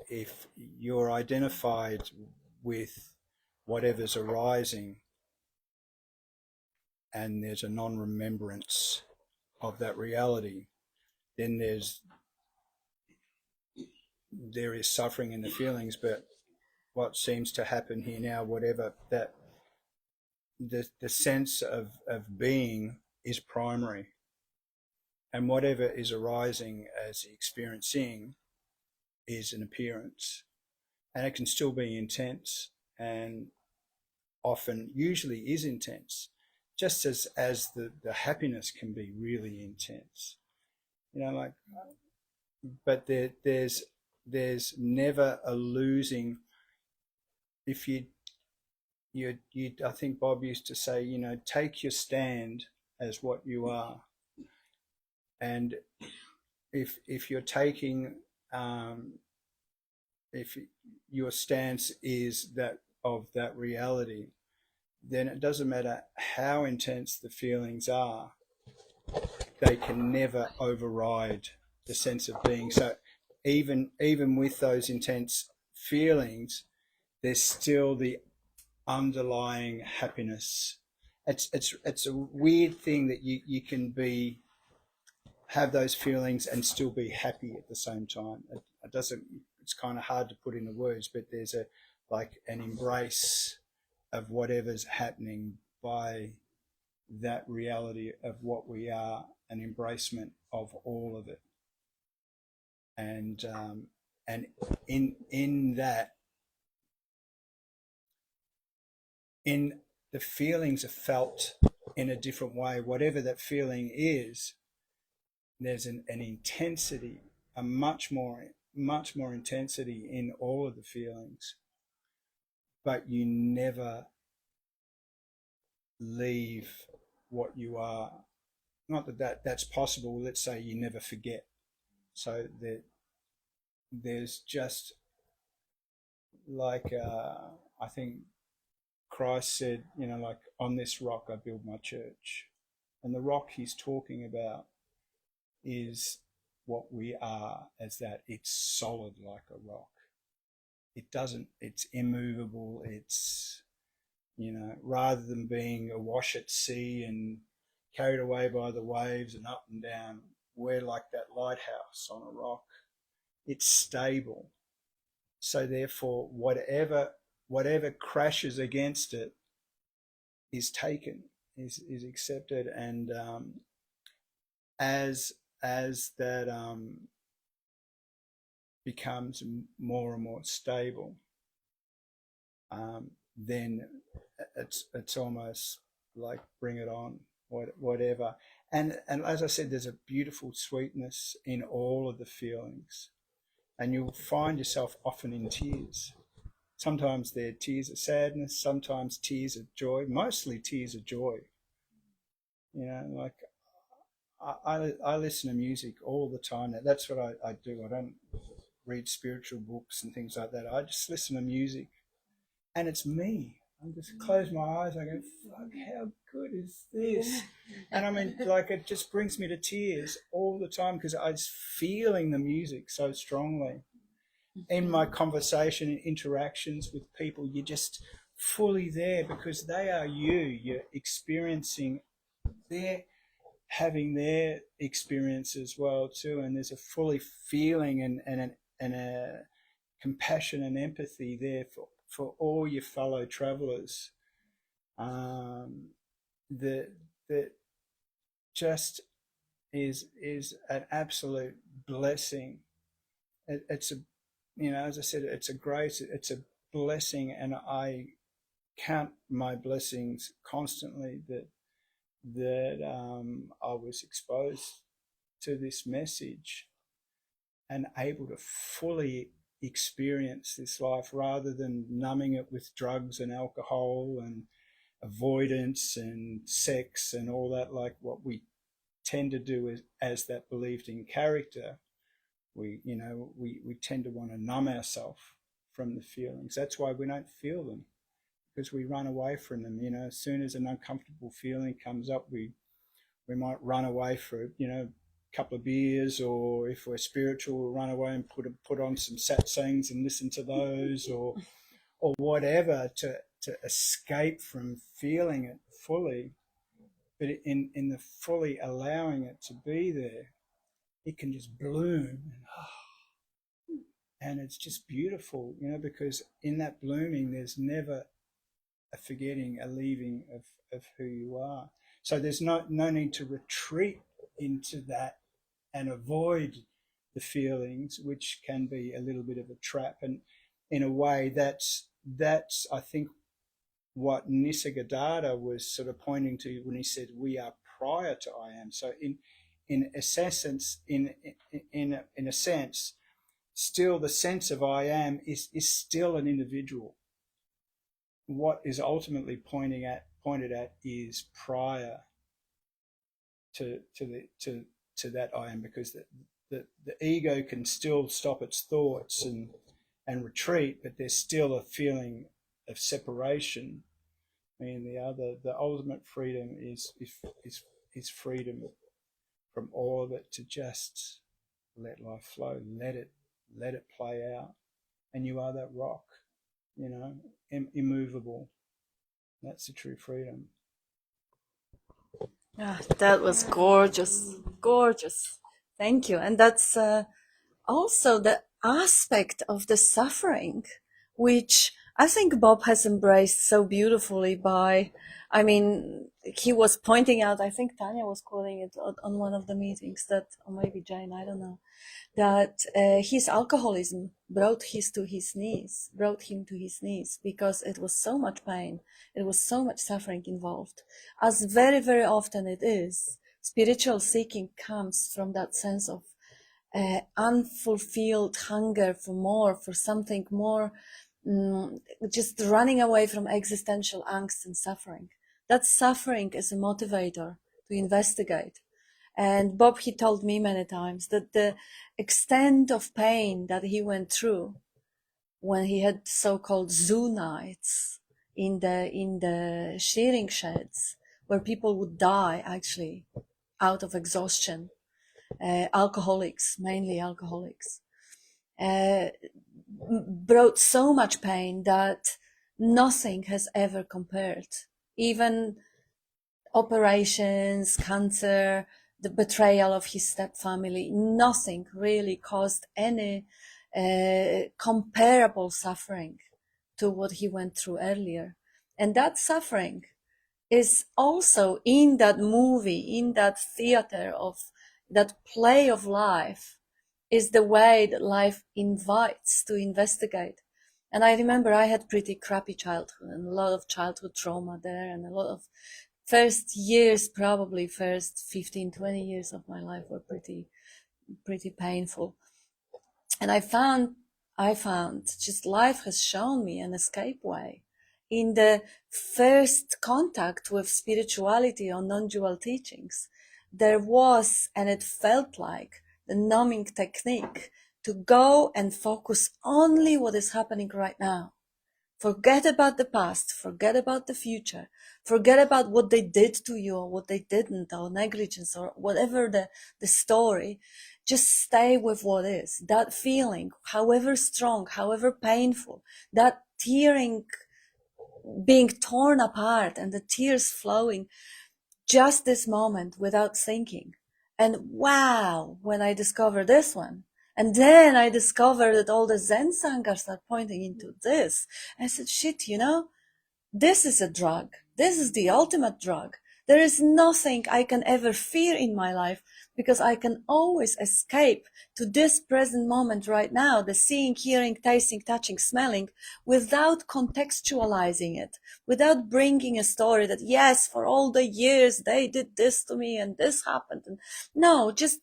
if you're identified with whatever's arising, and there's a non-remembrance of that reality, then there is suffering in the feelings. But what seems to happen here now, whatever that the sense of being is primary, and whatever is arising as experiencing is an appearance, and it can still be intense, and often usually is intense, just as the happiness can be really intense, like, but there's never a losing. If you I think Bob used to say, take your stand as what you are, and if you're taking if your stance is that of that reality, then it doesn't matter how intense the feelings are, they can never override the sense of being. So even with those intense feelings, there's still the underlying happiness. It's a weird thing that you can have those feelings and still be happy at the same time. It doesn't. It's kind of hard to put into words, but there's an embrace of whatever's happening by that reality of what we are, an embracement of all of it, and in that, in the feelings are felt in a different way. Whatever that feeling is, there's an intensity, a much more intensity in all of the feelings, but you never leave what you are. Not that's possible. Let's say you never forget. So there's just like I think Christ said, like, on this rock I build my church, and the rock he's talking about is what we are, as that it's solid like a rock. It's immovable. It's, rather than being awash at sea and carried away by the waves and up and down, we're like that lighthouse on a rock. It's stable. So therefore, whatever crashes against it is taken, is accepted, and as that becomes more and more stable, then it's almost like bring it on, whatever. And as I said, there's a beautiful sweetness in all of the feelings, and you'll find yourself often in tears. Sometimes they're tears of sadness, sometimes tears of joy, mostly tears of joy. Like I listen to music all the time. That's what I do. I don't read spiritual books and things like that. I just listen to music, and it's me. I just close my eyes. I go, fuck, how good is this? And I mean, like, it just brings me to tears all the time because I was feeling the music so strongly. In my conversation and interactions with people, you're just fully there because they are you. You're experiencing their, having their experience as well too. And there's a fully feeling and a compassion and empathy there for all your fellow travelers. That just is an absolute blessing. It's a, you know, as I said, it's a blessing, and I count my blessings constantly that I was exposed to this message and able to fully experience this life rather than numbing it with drugs and alcohol and avoidance and sex and all that, like what we tend to do as that believed in character. We tend to want to numb ourselves from the feelings. That's why we don't feel them, because we run away from them. You know, as soon as an uncomfortable feeling comes up, we might run away for, you know, couple of beers, or if we're spiritual, we'll run away and put on some satsangs and listen to those, or whatever, to escape from feeling it fully. But in the fully allowing it to be there, it can just bloom, and it's just beautiful, you know, because in that blooming there's never a forgetting, a leaving of who you are. So there's no need to retreat into that and avoid the feelings, which can be a little bit of a trap. And in a way, that's I think what Nisargadatta was sort of pointing to when he said we are prior to I am. So in a sense, still the sense of I am is still an individual. What is ultimately pointed at is prior to that I am, because the ego can still stop its thoughts and retreat, but there's still a feeling of separation. I mean, the ultimate freedom is freedom from all of it, to just let life flow, let it play out, and you are that rock, you know, immovable. That's the true freedom. Ah, that was gorgeous, gorgeous. Thank you. And that's also the aspect of the suffering, which I think Bob has embraced so beautifully by, I mean, he was pointing out, I think Tanya was quoting it on one of the meetings, that, or maybe Jane, I don't know, that his alcoholism brought him to his knees, because it was so much pain, it was so much suffering involved. As very, very often it is, spiritual seeking comes from that sense of unfulfilled hunger for more, for something more, just running away from existential angst and suffering. That suffering is a motivator to investigate. And Bob, he told me many times that the extent of pain that he went through when he had so-called zoo nights in the shearing sheds, where people would die actually out of exhaustion, alcoholics, mainly alcoholics, brought so much pain that nothing has ever compared. Even operations, cancer, the betrayal of his stepfamily, nothing really caused any comparable suffering to what he went through earlier. And that suffering is also in that movie, in that theater of that play of life, is the way that life invites to investigate. And I remember I had pretty crappy childhood and a lot of childhood trauma there, and a lot of first years, probably first 15, 20 years of my life were pretty painful. And I found just life has shown me an escape way. In the first contact with spirituality or non-dual teachings, there was, and it felt like, the numbing technique to go and focus only what is happening right now. Forget about the past, forget about the future, forget about what they did to you or what they didn't, or negligence, or whatever the story. Just stay with what is. That feeling, however strong, however painful, that tearing, being torn apart and the tears flowing, just this moment without thinking. And wow, when I discovered this one, and then I discovered that all the Zen Sanghas are pointing into this. I said, shit, this is a drug. This is the ultimate drug. There is nothing I can ever fear in my life, because I can always escape to this present moment right now, the seeing, hearing, tasting, touching, smelling, without contextualizing it, without bringing a story that, yes, for all the years they did this to me and this happened. And no, just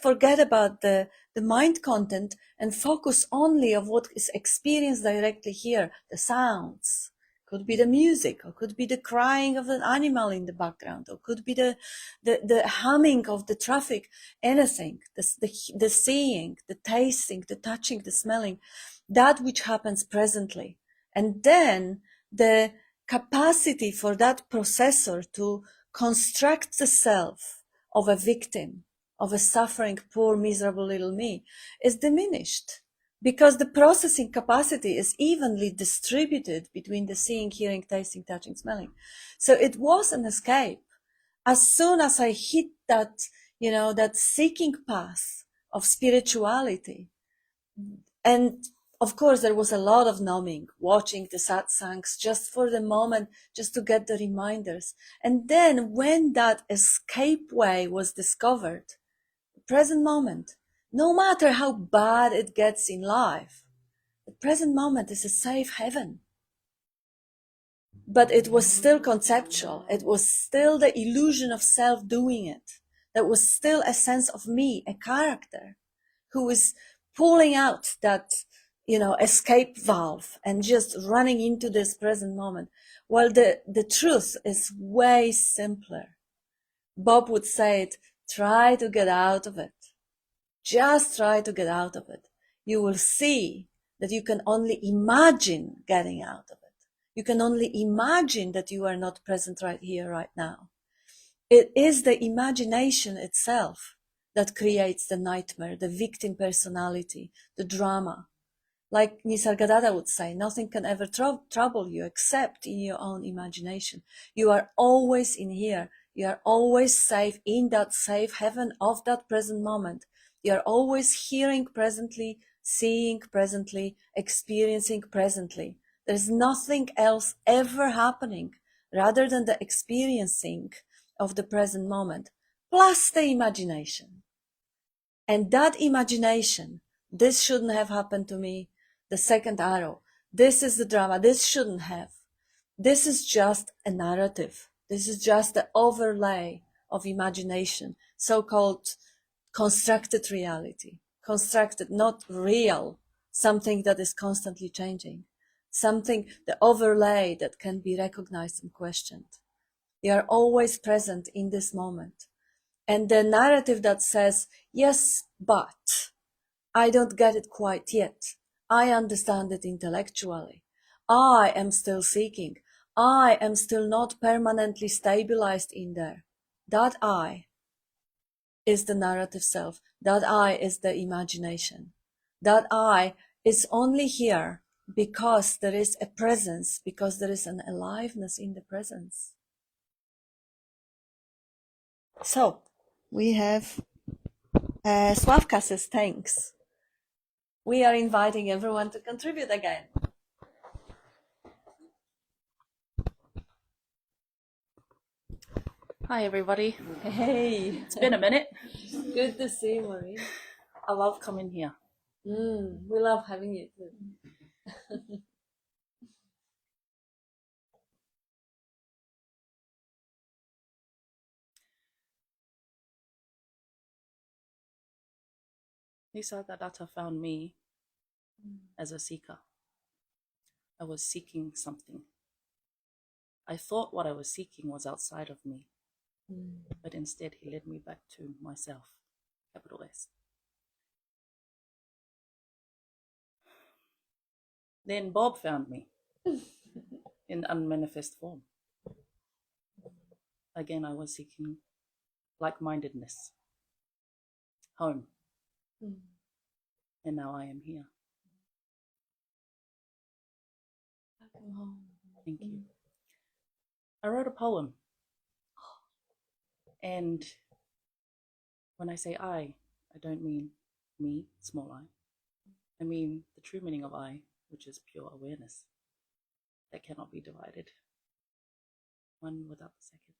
forget about the mind content and focus only on what is experienced directly here, the sounds. Could be the music, or could be the crying of an animal in the background, or could be the humming of the traffic, anything, the seeing, the tasting, the touching, the smelling, that which happens presently. And then the capacity for that processor to construct the self of a victim, of a suffering, poor, miserable little me, is diminished, because the processing capacity is evenly distributed between the seeing, hearing, tasting, touching, smelling. So it was an escape. As soon as I hit that, that seeking path of spirituality, and of course there was a lot of numbing, watching the satsangs just for the moment, just to get the reminders. And then when that escape way was discovered, the present moment, no matter how bad it gets in life, the present moment is a safe heaven. But it was still conceptual. It was still the illusion of self doing it. There was still a sense of me, a character, who is pulling out that, escape valve and just running into this present moment. While the truth is way simpler. Bob would say it, try to get out of it. Just try to get out of it. You will see that you can only imagine getting out of it. You can only imagine that you are not present right here, right now. It is the imagination itself that creates the nightmare, the victim personality, the drama. Like Nisargadatta would say, nothing can ever trouble you except in your own imagination. You are always in here. You are always safe in that safe heaven of that present moment. You are always hearing presently, seeing presently, experiencing presently. There's nothing else ever happening rather than the experiencing of the present moment, plus the imagination. And that imagination, this shouldn't have happened to me, the second arrow, this is the drama, this shouldn't have. This is just a narrative. This is just the overlay of imagination, so-called constructed reality, constructed, not real, something that is constantly changing, something, the overlay that can be recognized and questioned. They are always present in this moment. And the narrative that says, yes, but I don't get it quite yet. I understand it intellectually. I am still seeking. I am still not permanently stabilized in there. That I is the narrative self. That I is the imagination. That I is only here because there is a presence, because there is an aliveness in the presence. So, we have Slavka says thanks. We are inviting everyone to contribute again. Hi everybody. Hey, It's been a minute. good to see you, Marie. I love coming here. We love having you too. Nisargadatta found me as a seeker. I was seeking something. I thought what I was seeking was outside of me, but instead he led me back to myself, capital S. Then Bob found me. in unmanifest form. Again, I was seeking like-mindedness, home, and now I am here. Thank you. I wrote a poem, and when I say I don't mean me, small I. I mean the true meaning of I, which is pure awareness that cannot be divided, one without the second.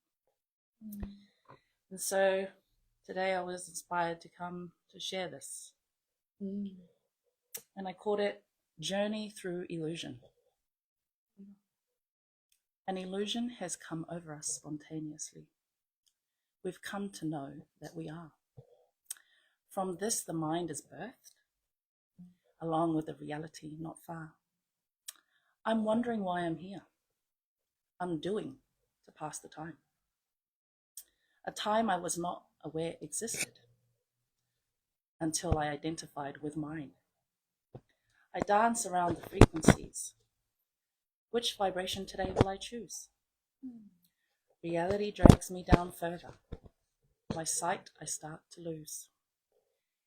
And so today I was inspired to come to share this. And I called it Journey Through Illusion. An illusion has come over us spontaneously. We've come to know that we are. From this, the mind is birthed, along with a reality not far. I'm wondering why I'm here. I'm doing to pass the time. A time I was not aware existed until I identified with mine. I dance around the frequencies. Which vibration today will I choose? Reality drags me down further. My sight I start to lose.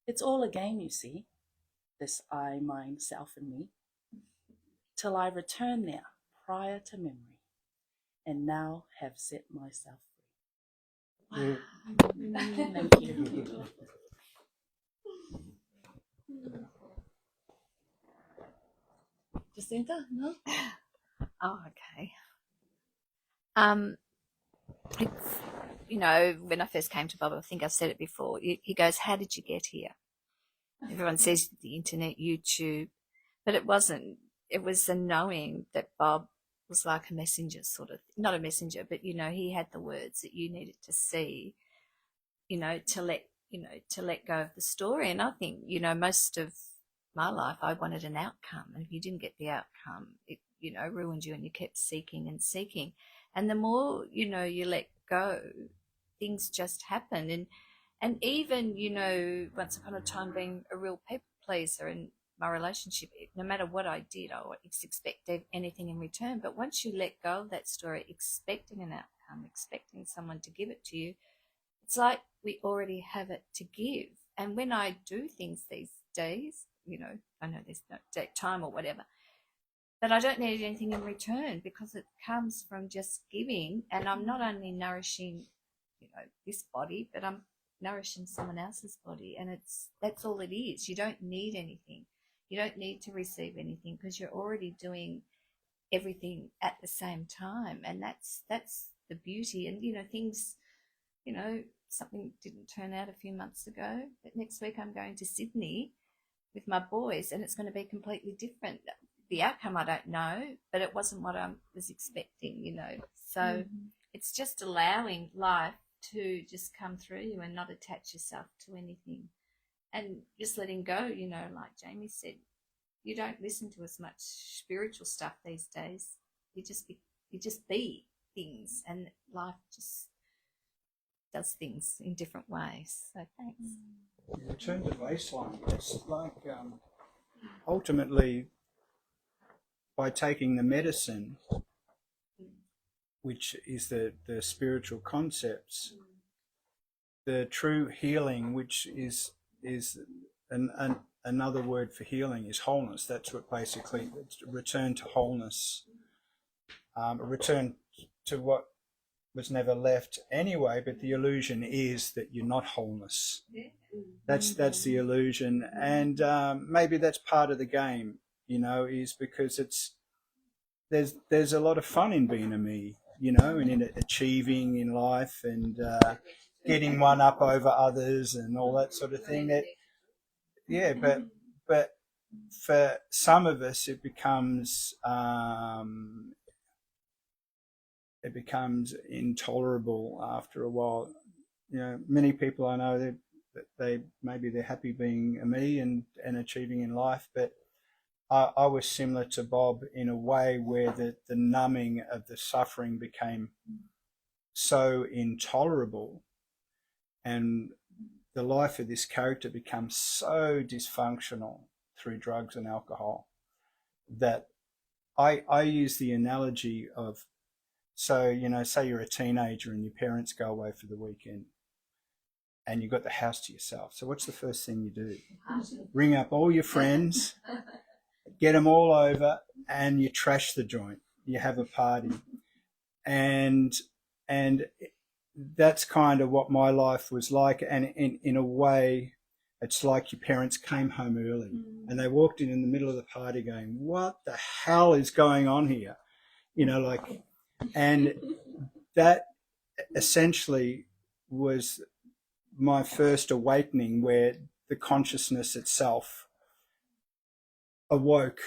It's all a game, you see, this I, mine, self, and me, till I return there prior to memory, and now have set myself free. Wow. Thank you. Jacinta, no? Oh, okay. It's, when I first came to Bob, I think I've said it before, he goes, how did you get here? Everyone says the internet, YouTube, but it wasn't. It was the knowing that Bob was like a messenger, sort of, not a messenger, but, he had the words that you needed to see, to let go of the story. And I think, most of my life, I wanted an outcome. And if you didn't get the outcome, it, ruined you, and you kept seeking and seeking. And the more, you let go, things just happen. And even, once upon a time being a real people pleaser in my relationship, no matter what I did, I always expected anything in return. But once you let go of that story, expecting an outcome, expecting someone to give it to you, it's like we already have it to give. And when I do things these days, I know there's no time or whatever, but I don't need anything in return because it comes from just giving. And I'm not only nourishing, this body, but I'm nourishing someone else's body. And that's all it is. You don't need anything. You don't need to receive anything because you're already doing everything at the same time. And that's the beauty. And, things, something didn't turn out a few months ago, but next week I'm going to Sydney with my boys, and it's going to be completely different. The outcome I don't know, but it wasn't what I was expecting, So it's just allowing life to just come through you and not attach yourself to anything, and just letting go. Like Jamie said, you don't listen to as much spiritual stuff these days. You just be things, and life just does things in different ways. So thanks. You return to baseline. It's like ultimately, by taking the medicine, which is the spiritual concepts, the true healing, which is another word for healing, is wholeness. That's what basically, it's a return to wholeness, a return to what was never left anyway. But the illusion is that you're not wholeness. That's the illusion, and maybe that's part of the game. Is because there's a lot of fun in being a me, and in achieving in life, and getting one up over others and all that sort of thing. But for some of us, it becomes intolerable after a while. Many people I know that they're happy being a me and achieving in life, but I was similar to Bob in a way where the numbing of the suffering became so intolerable, and the life of this character becomes so dysfunctional through drugs and alcohol that I use the analogy of, so, you know, say you're a teenager and your parents go away for the weekend and you've got the house to yourself. So what's the first thing you do? Ring up all your friends, get them all over, and you trash the joint. You have a party. And that's kind of what my life was like. And in a way, it's like your parents came home early and they walked in the middle of the party going, what the hell is going on here? You know, like, and that essentially was my first awakening, where the consciousness itself awoke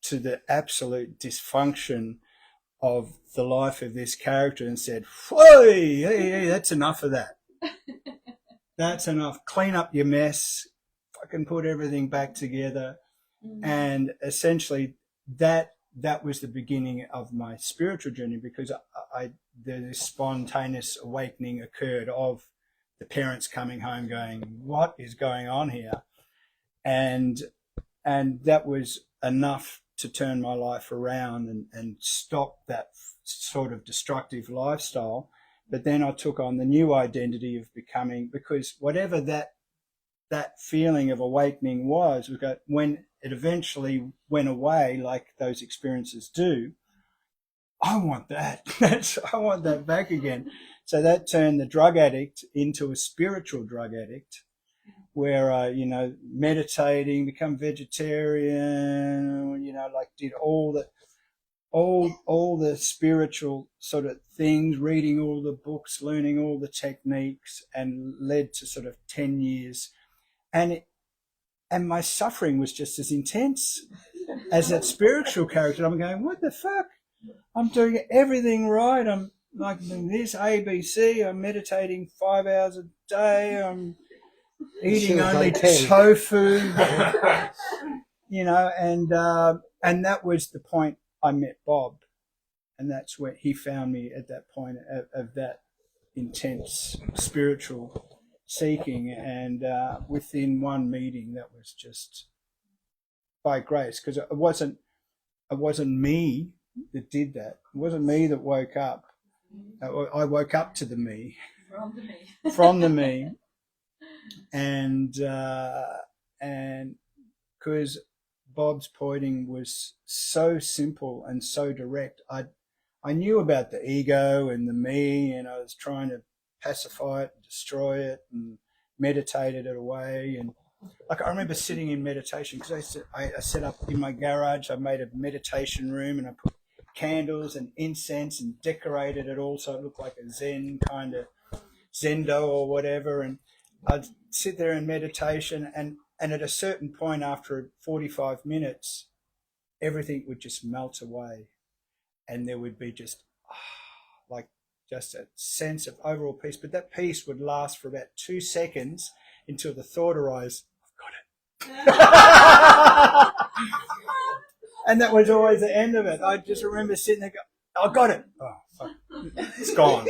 to the absolute dysfunction of the life of this character and said, hey, that's enough of that. That's enough. Clean up your mess. Fucking put everything back together. And essentially that was the beginning of my spiritual journey, because this spontaneous awakening occurred of the parents coming home going, what is going on here? And that was enough to turn my life around and stop that sort of destructive lifestyle. But then I took on the new identity of becoming, because whatever that feeling of awakening was, when it eventually went away, like those experiences do, I want that. I want that back again. So that turned the drug addict into a spiritual drug addict, where you know, meditating, become vegetarian, you know, like did all the spiritual sort of things, reading all the books, learning all the techniques, and led to sort of 10 years. And my suffering was just as intense as that spiritual character. I'm going, what the fuck? I'm doing everything right. I'm like doing this ABC. I'm meditating 5 hours a day. I'm eating only tofu, you know, and that was the point I met Bob, and that's where he found me at that point of that intense spiritual seeking. And within one meeting, that was just by grace, because it wasn't me that did that. It wasn't me that woke up. I woke up to the me, from the me, and because Bob's pointing was so simple and so direct, I knew about the ego and the me, and I was trying to pacify it, destroy it, and meditated it away. And like, I remember sitting in meditation, because I set up in my garage, I made a meditation room, and I put candles and incense and decorated it all so it looked like a Zen kind of Zendo or whatever. And I'd sit there in meditation, and at a certain point, after 45 minutes, everything would just melt away, and there would be just like just a sense of overall peace. But that peace would last for about 2 seconds until the thought arose, I've got it. And that was always the end of it. I just remember sitting there going, I got it. Oh, fuck. It's gone.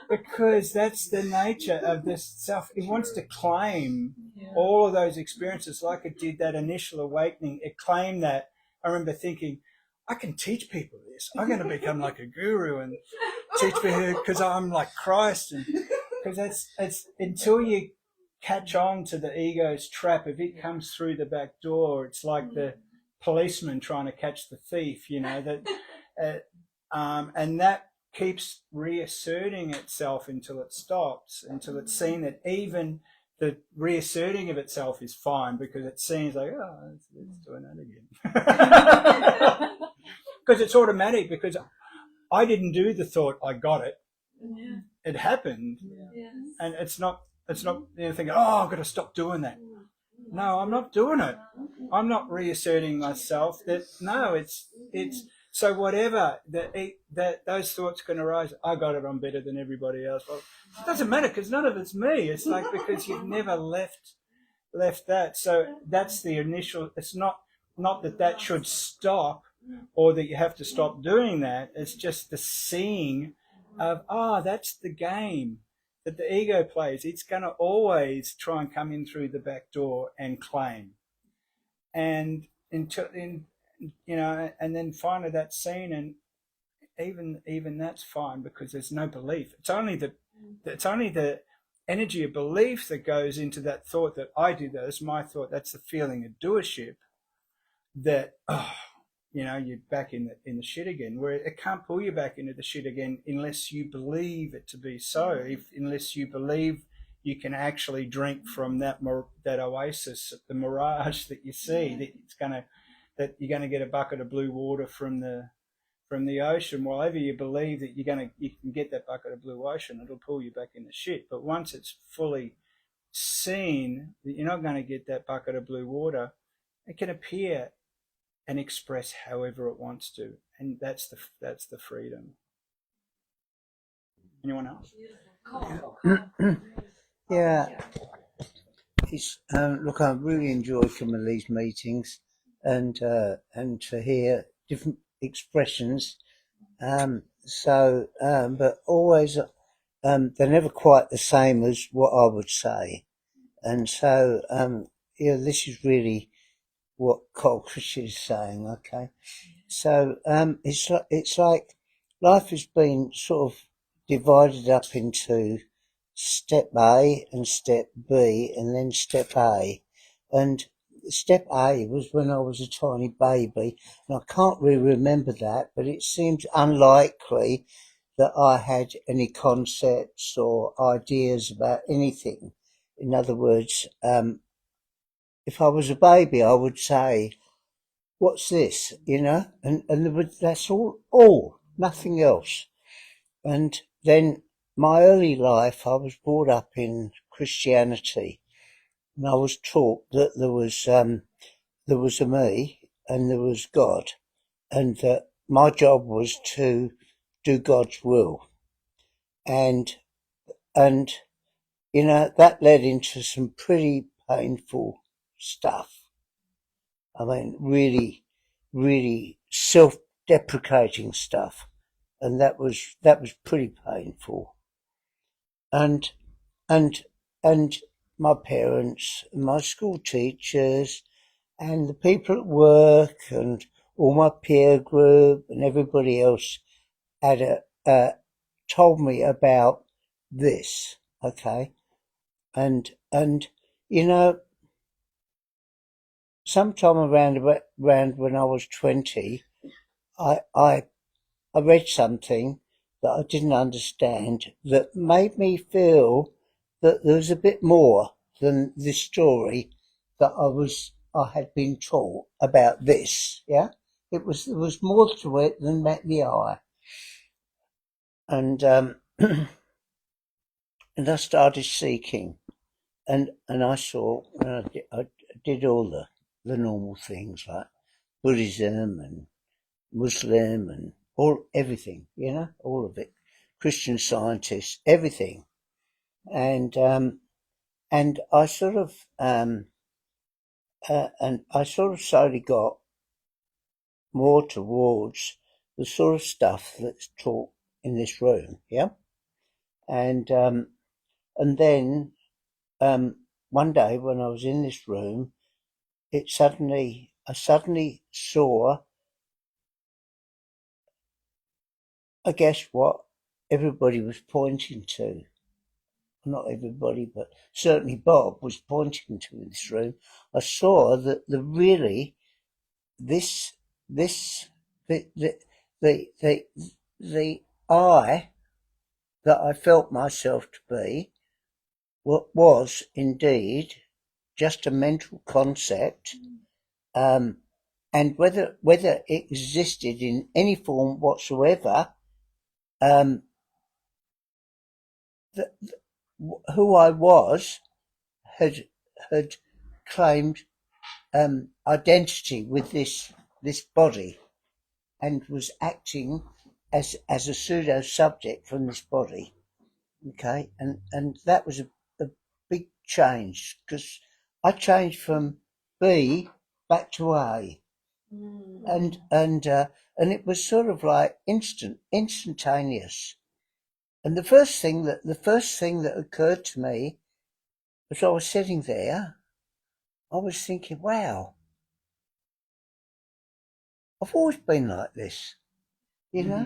Because that's the nature of this self. It wants to claim all of those experiences, like it did that initial awakening. It claimed that. I remember thinking, I can teach people this. I'm going to become like a guru and teach people, because I'm like Christ. And because it's until you catch on to the ego's trap, if it comes through the back door, it's like the policeman trying to catch the thief, you know, that, and that keeps reasserting itself until it stops, until it's seen that even the reasserting of itself is fine, because it seems like, oh, it's doing that again. Because it's automatic, because I didn't do the thought, I got it. Yeah. It happened. Yeah. And it's not anything, oh, I've got to stop doing that. No, I'm not doing it. I'm not reasserting myself. It's so whatever that those thoughts can arise. I got it. I'm better than everybody else. Well, it doesn't matter, because none of it's me. It's like, because you've never left that. So that's the initial. It's not that should stop, or that you have to stop doing that. It's just the seeing of, that's the game that the ego plays. It's going to always try and come in through the back door and claim. And you know, and then finally that's seen, and even that's fine because there's no belief. It's only the energy of belief that goes into that thought that I did that. That's my thought. That's the feeling of doership. That you know, you're back in the shit again. Where it can't pull you back into the shit again unless you believe it to be so. Unless you believe you can actually drink from that oasis, the mirage that you see, that you're gonna get a bucket of blue water from the ocean. Well, ever you believe that you can get that bucket of blue ocean, it'll pull you back in the shit. But once it's fully seen that you're not going to get that bucket of blue water, it can appear and express however it wants to, and that's the freedom. Anyone else? Yeah, it's look, I really enjoy coming to these meetings and to hear different expressions. But always, they're never quite the same as what I would say, and so this is really what Cole Christian is saying. Okay, so it's like life has been sort of divided up into step A and step B and then step A. And step A was when I was a tiny baby, and I can't really remember that, but it seems unlikely that I had any concepts or ideas about anything. In other words, if I was a baby, I would say, "What's this?" You know, and that's all, nothing else. And then my early life, I was brought up in Christianity, and I was taught that there was a me and there was God, and that my job was to do God's will, and that led into some pretty painful stuff. I mean, really, really self-deprecating stuff, and that was pretty painful. And and my parents, my school teachers, and the people at work, and all my peer group, and everybody else had told me about this. Okay, and sometime around when I was 20, I read something that I didn't understand that made me feel that there was a bit more than this story that I had been taught about this. Yeah, there was more to it than met the eye, and and I started seeking, and I saw, and I did all the normal things like Buddhism and Muslim and everything, all of it, Christian Scientists, everything, and I sort of slowly got more towards the sort of stuff that's taught in this room, yeah, and then one day when I was in this room, I suddenly saw, I guess, what everybody was pointing to. Not everybody, but certainly Bob was pointing to in this room. I saw that the I that I felt myself to be was indeed just a mental concept, and whether it existed in any form whatsoever, who I was had claimed identity with this body, and was acting as a pseudo subject from this body. Okay, and that was a big change, because I changed from B back to A, and it was sort of like instantaneous. And the first thing that occurred to me as I was sitting there, I was thinking, wow, I've always been like this, you know.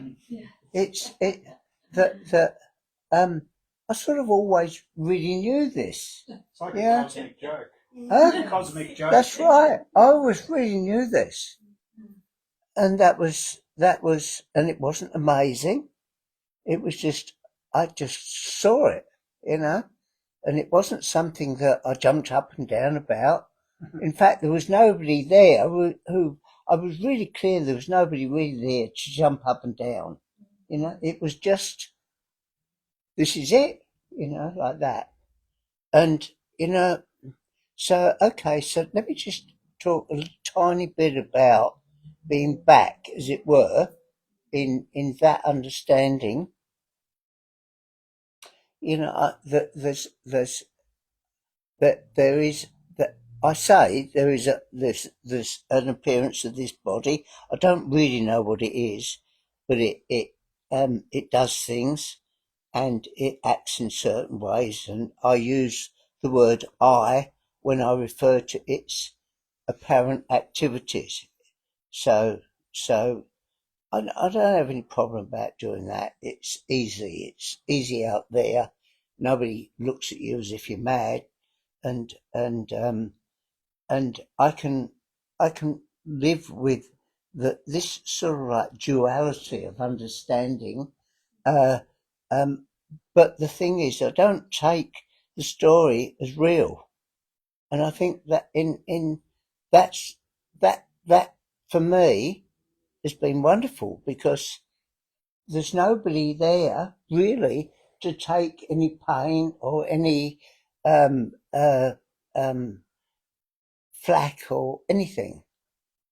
I sort of always really knew this. It's like Yeah. a cosmic joke. Huh? Cosmic joke. That's right. I always really knew this, and that was, and it wasn't amazing. It was just, I just saw it, you know, and it wasn't something that I jumped up and down about. In fact, there was nobody there who I was really clear there was nobody really there to jump up and down. You know, it was just, this is it, you know, like that. And, you know, so, okay, so let me just talk a tiny bit about being back, as it were, in that understanding. You know, that there is, that I say there's an appearance of this body. I don't really know what it is, but it does things and it acts in certain ways, and I use the word I when I refer to its apparent activities. So I don't have any problem about doing that. It's easy out there. Nobody looks at you as if you're mad, and I can live with this sort of like duality of understanding. But the thing is, I don't take the story as real, and I think that that for me has been wonderful, because there's nobody there really to take any pain or any flack or anything.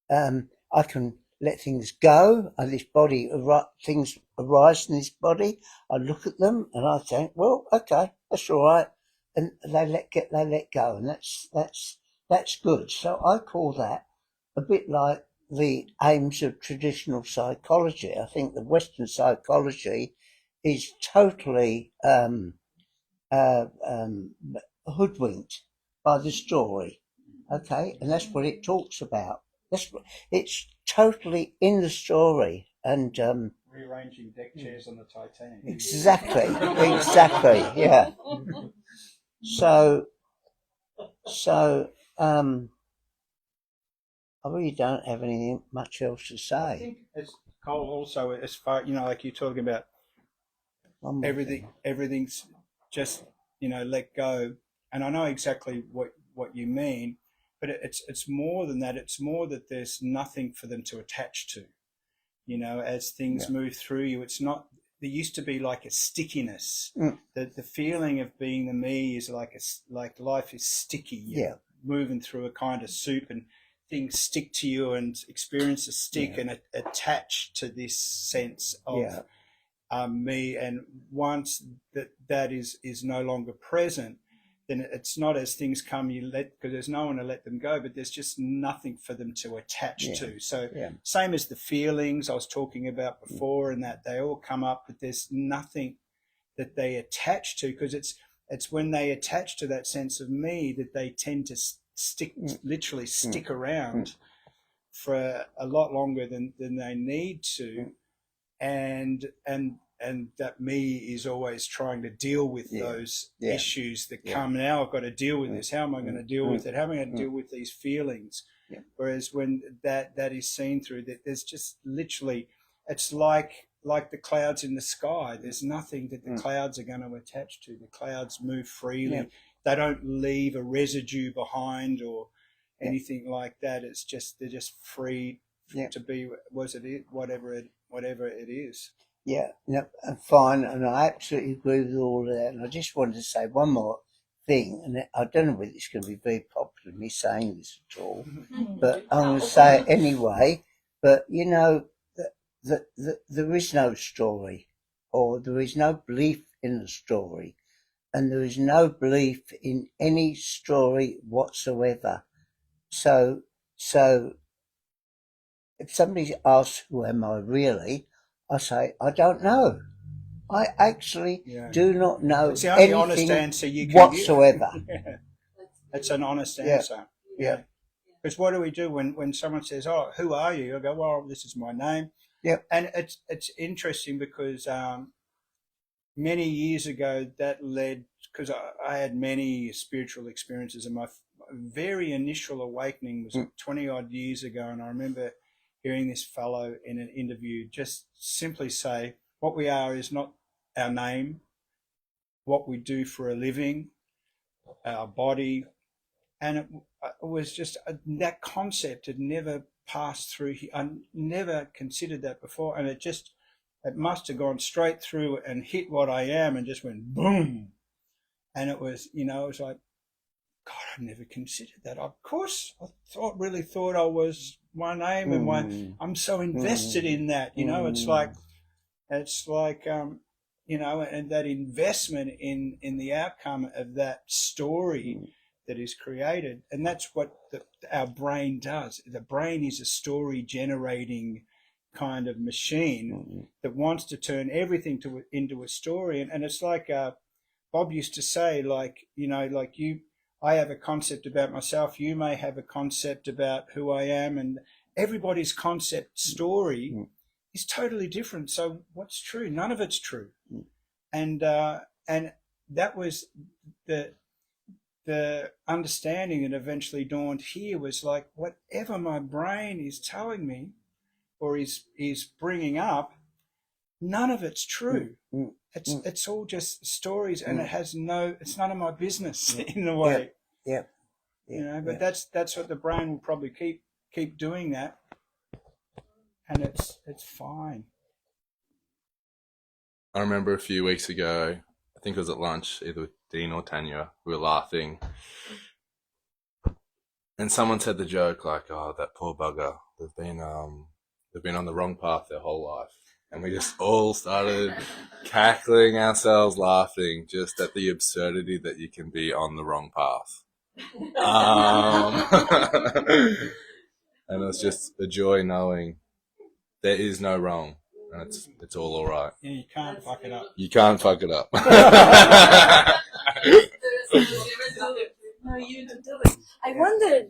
I can let things go, and this body, things arise in this body. I look at them and I think, well, okay, that's all right, and they let go, and that's good. So I call that a bit like the aims of traditional psychology. I think the Western psychology is totally hoodwinked by the story. Okay, and that's what it talks about. It's totally in the story, and Rearranging deck chairs on the Titanic. exactly, yeah. So I really don't have anything much else to I say. think, as Cole, also, as far, you know, like you're talking about everything's just, you know, let go, and I know exactly what you mean, but it's more than that. It's more that there's nothing for them to attach to, you know, as things move through you. It's not, there used to be like a stickiness. The feeling of being the me is like life is sticky. You're moving through a kind of soup, and things stick to you, and experiences stick and attach to this sense of me. And once that is no longer present, then it's not, as things come, you let, because there's no one to let them go, but there's just nothing for them to attach to. So same as the feelings I was talking about before, and that they all come up, but there's nothing that they attach to, because it's when they attach to that sense of me that they tend to literally stick around for a lot longer than they need to, and that me is always trying to deal with those issues that come. Now I've got to deal with this. How am I going to deal with it? How am I going to deal with these feelings? Whereas when that is seen through, that there's just literally, it's like the clouds in the sky. There's nothing that the clouds are going to attach to. The clouds move freely. They don't leave a residue behind or anything like that. It's just, they're just free to be whatever it is. Yeah, no, fine, and I absolutely agree with all of that. And I just wanted to say one more thing, and I don't know whether it's going to be very popular, me saying this at all, but I'm going to say it anyway. But you know, there is no story, or there is no belief in the story, and there is no belief in any story whatsoever. So if somebody asks, who am I really? I say, I don't know. I actually do not know it's the only honest anything answer you can whatsoever. give. It's an honest answer. Yeah. Because what do we do when someone says, "Oh, who are you?" I go, "Well, this is my name." Yep. And it's interesting because many years ago that led, because I had many spiritual experiences, and my very initial awakening was 20 odd years ago. And I remember hearing this fellow in an interview just simply say, what we are is not our name, what we do for a living, our body. And it was just that concept had never passed through. I never considered that before. And it must have gone straight through and hit what I am and just went boom. And it was, it was like, God, I never considered that. Of course, I really thought I was my name and I'm so invested in that. It's like, and that investment in the outcome of that story that is created. And that's what our brain does. The brain is a story generating kind of machine that wants to turn everything into a story. And it's like Bob used to say, I have a concept about myself, you may have a concept about who I am, and everybody's concept story is totally different. So what's true? None of it's true. And that was the understanding that eventually dawned here, was like, whatever my brain is telling me or is bringing up, none of it's true. It's all just stories, and it's none of my business in a way. But that's what the brain will probably keep doing that, and it's fine. I remember a few weeks ago, I think it was at lunch, either with Dean or Tanya, we were laughing, and someone said the joke like, "Oh, that poor bugger, they've been on the wrong path their whole life." And we just all started cackling ourselves, laughing just at the absurdity that you can be on the wrong path. And it's just a joy knowing there is no wrong, and it's all right. Yeah, you can't fuck it up. You can't fuck it up. No, you do it. I wonder,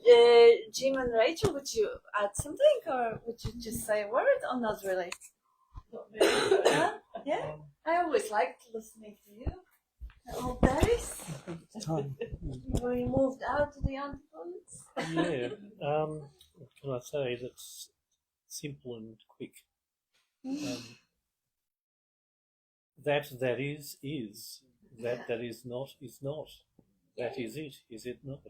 Jim and Rachel, would you add something, or would you just say a word, or not really? Yeah, I always liked listening to you. Oh, Paris, we moved out to the antipodes. Yeah, what can I say? That's simple and quick. That is. That is not. That is it not?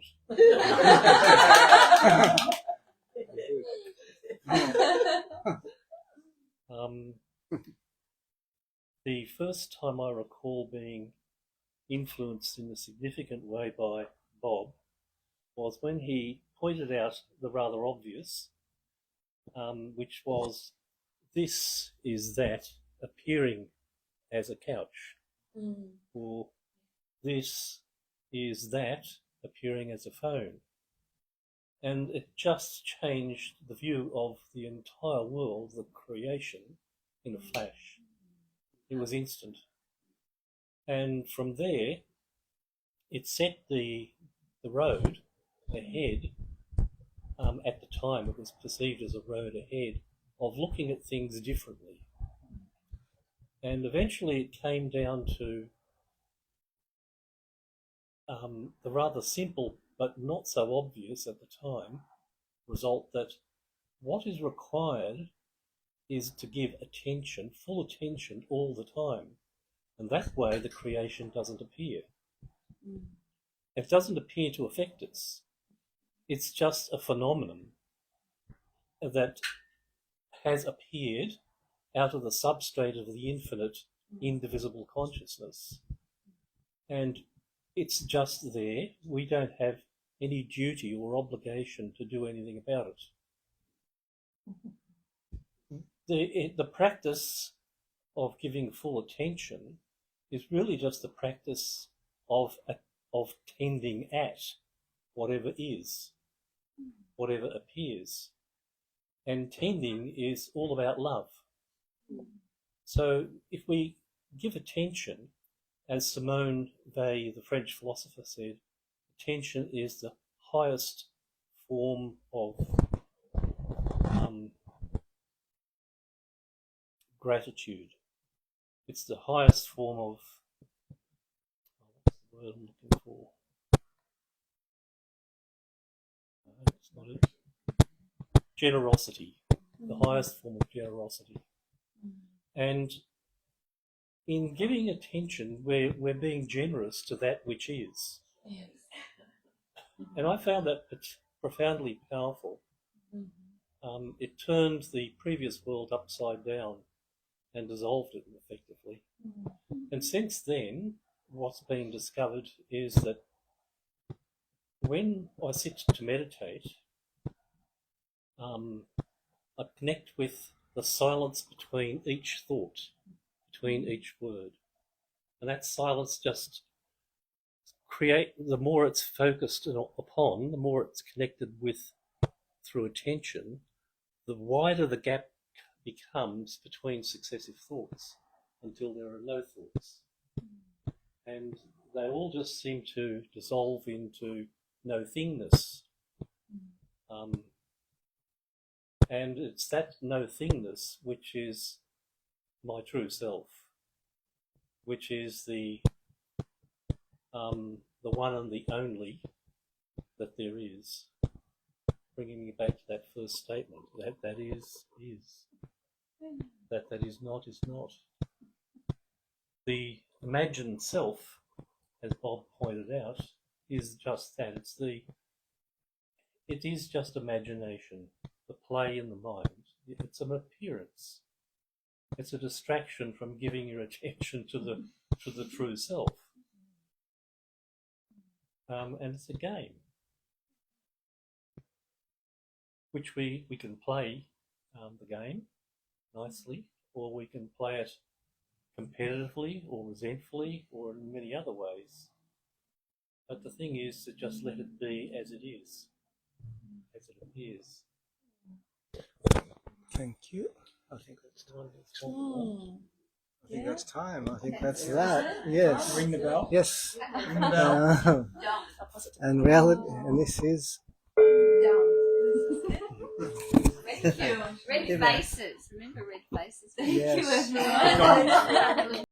The first time I recall being influenced in a significant way by Bob was when he pointed out the rather obvious, which was, this is that appearing as a couch, or this is that appearing as a phone. And it just changed the view of the entire world, the creation, in a flash. It was instant. And from there, it set the road ahead. At the time, it was perceived as a road ahead of looking at things differently. And eventually it came down to the rather simple but not so obvious at the time result that what is required is to give attention, full attention, all the time. And that way the creation doesn't appear. It doesn't appear to affect us. It's just a phenomenon that has appeared out of the substrate of the infinite, indivisible consciousness. And it's just there. We don't have any duty or obligation to do anything about it. The practice of giving full attention is really just the practice of tending at whatever is, whatever appears. And tending is all about love. So if we give attention, as Simone Weil, the French philosopher, said, attention is the highest form of gratitude. It's the highest form of, what's the word I'm looking for? No, it's not it. Generosity, the highest form of generosity. And in giving attention, we're being generous to that which is. Yes. And I found that profoundly powerful. It turned the previous world upside down and dissolved it effectively. And since then, what's been discovered is that when I sit to meditate, I connect with the silence between each thought, between each word. And that silence just the more it's focused upon, the more it's connected with through attention, the wider the gap becomes between successive thoughts until there are no thoughts. And they all just seem to dissolve into no thingness. And it's that no thingness which is my true self, which is the one and the only that there is. Bringing me back to that first statement, that is. That is not is not. The imagined self, as Bob pointed out, is just that. It is just imagination, the play in the mind. It's an appearance. It's a distraction from giving your attention to the true self. And it's a game, which we can play the game nicely, or we can play it competitively or resentfully or in many other ways. But the thing is to just let it be as it is, as it appears. Thank you. I think that's time. I think that's time. I think that's That, yes. Ring the bell. Yes. Ring the bell. And reality, and this is. Thank you. Red faces. Remember red faces. Yes. Thank you, everyone.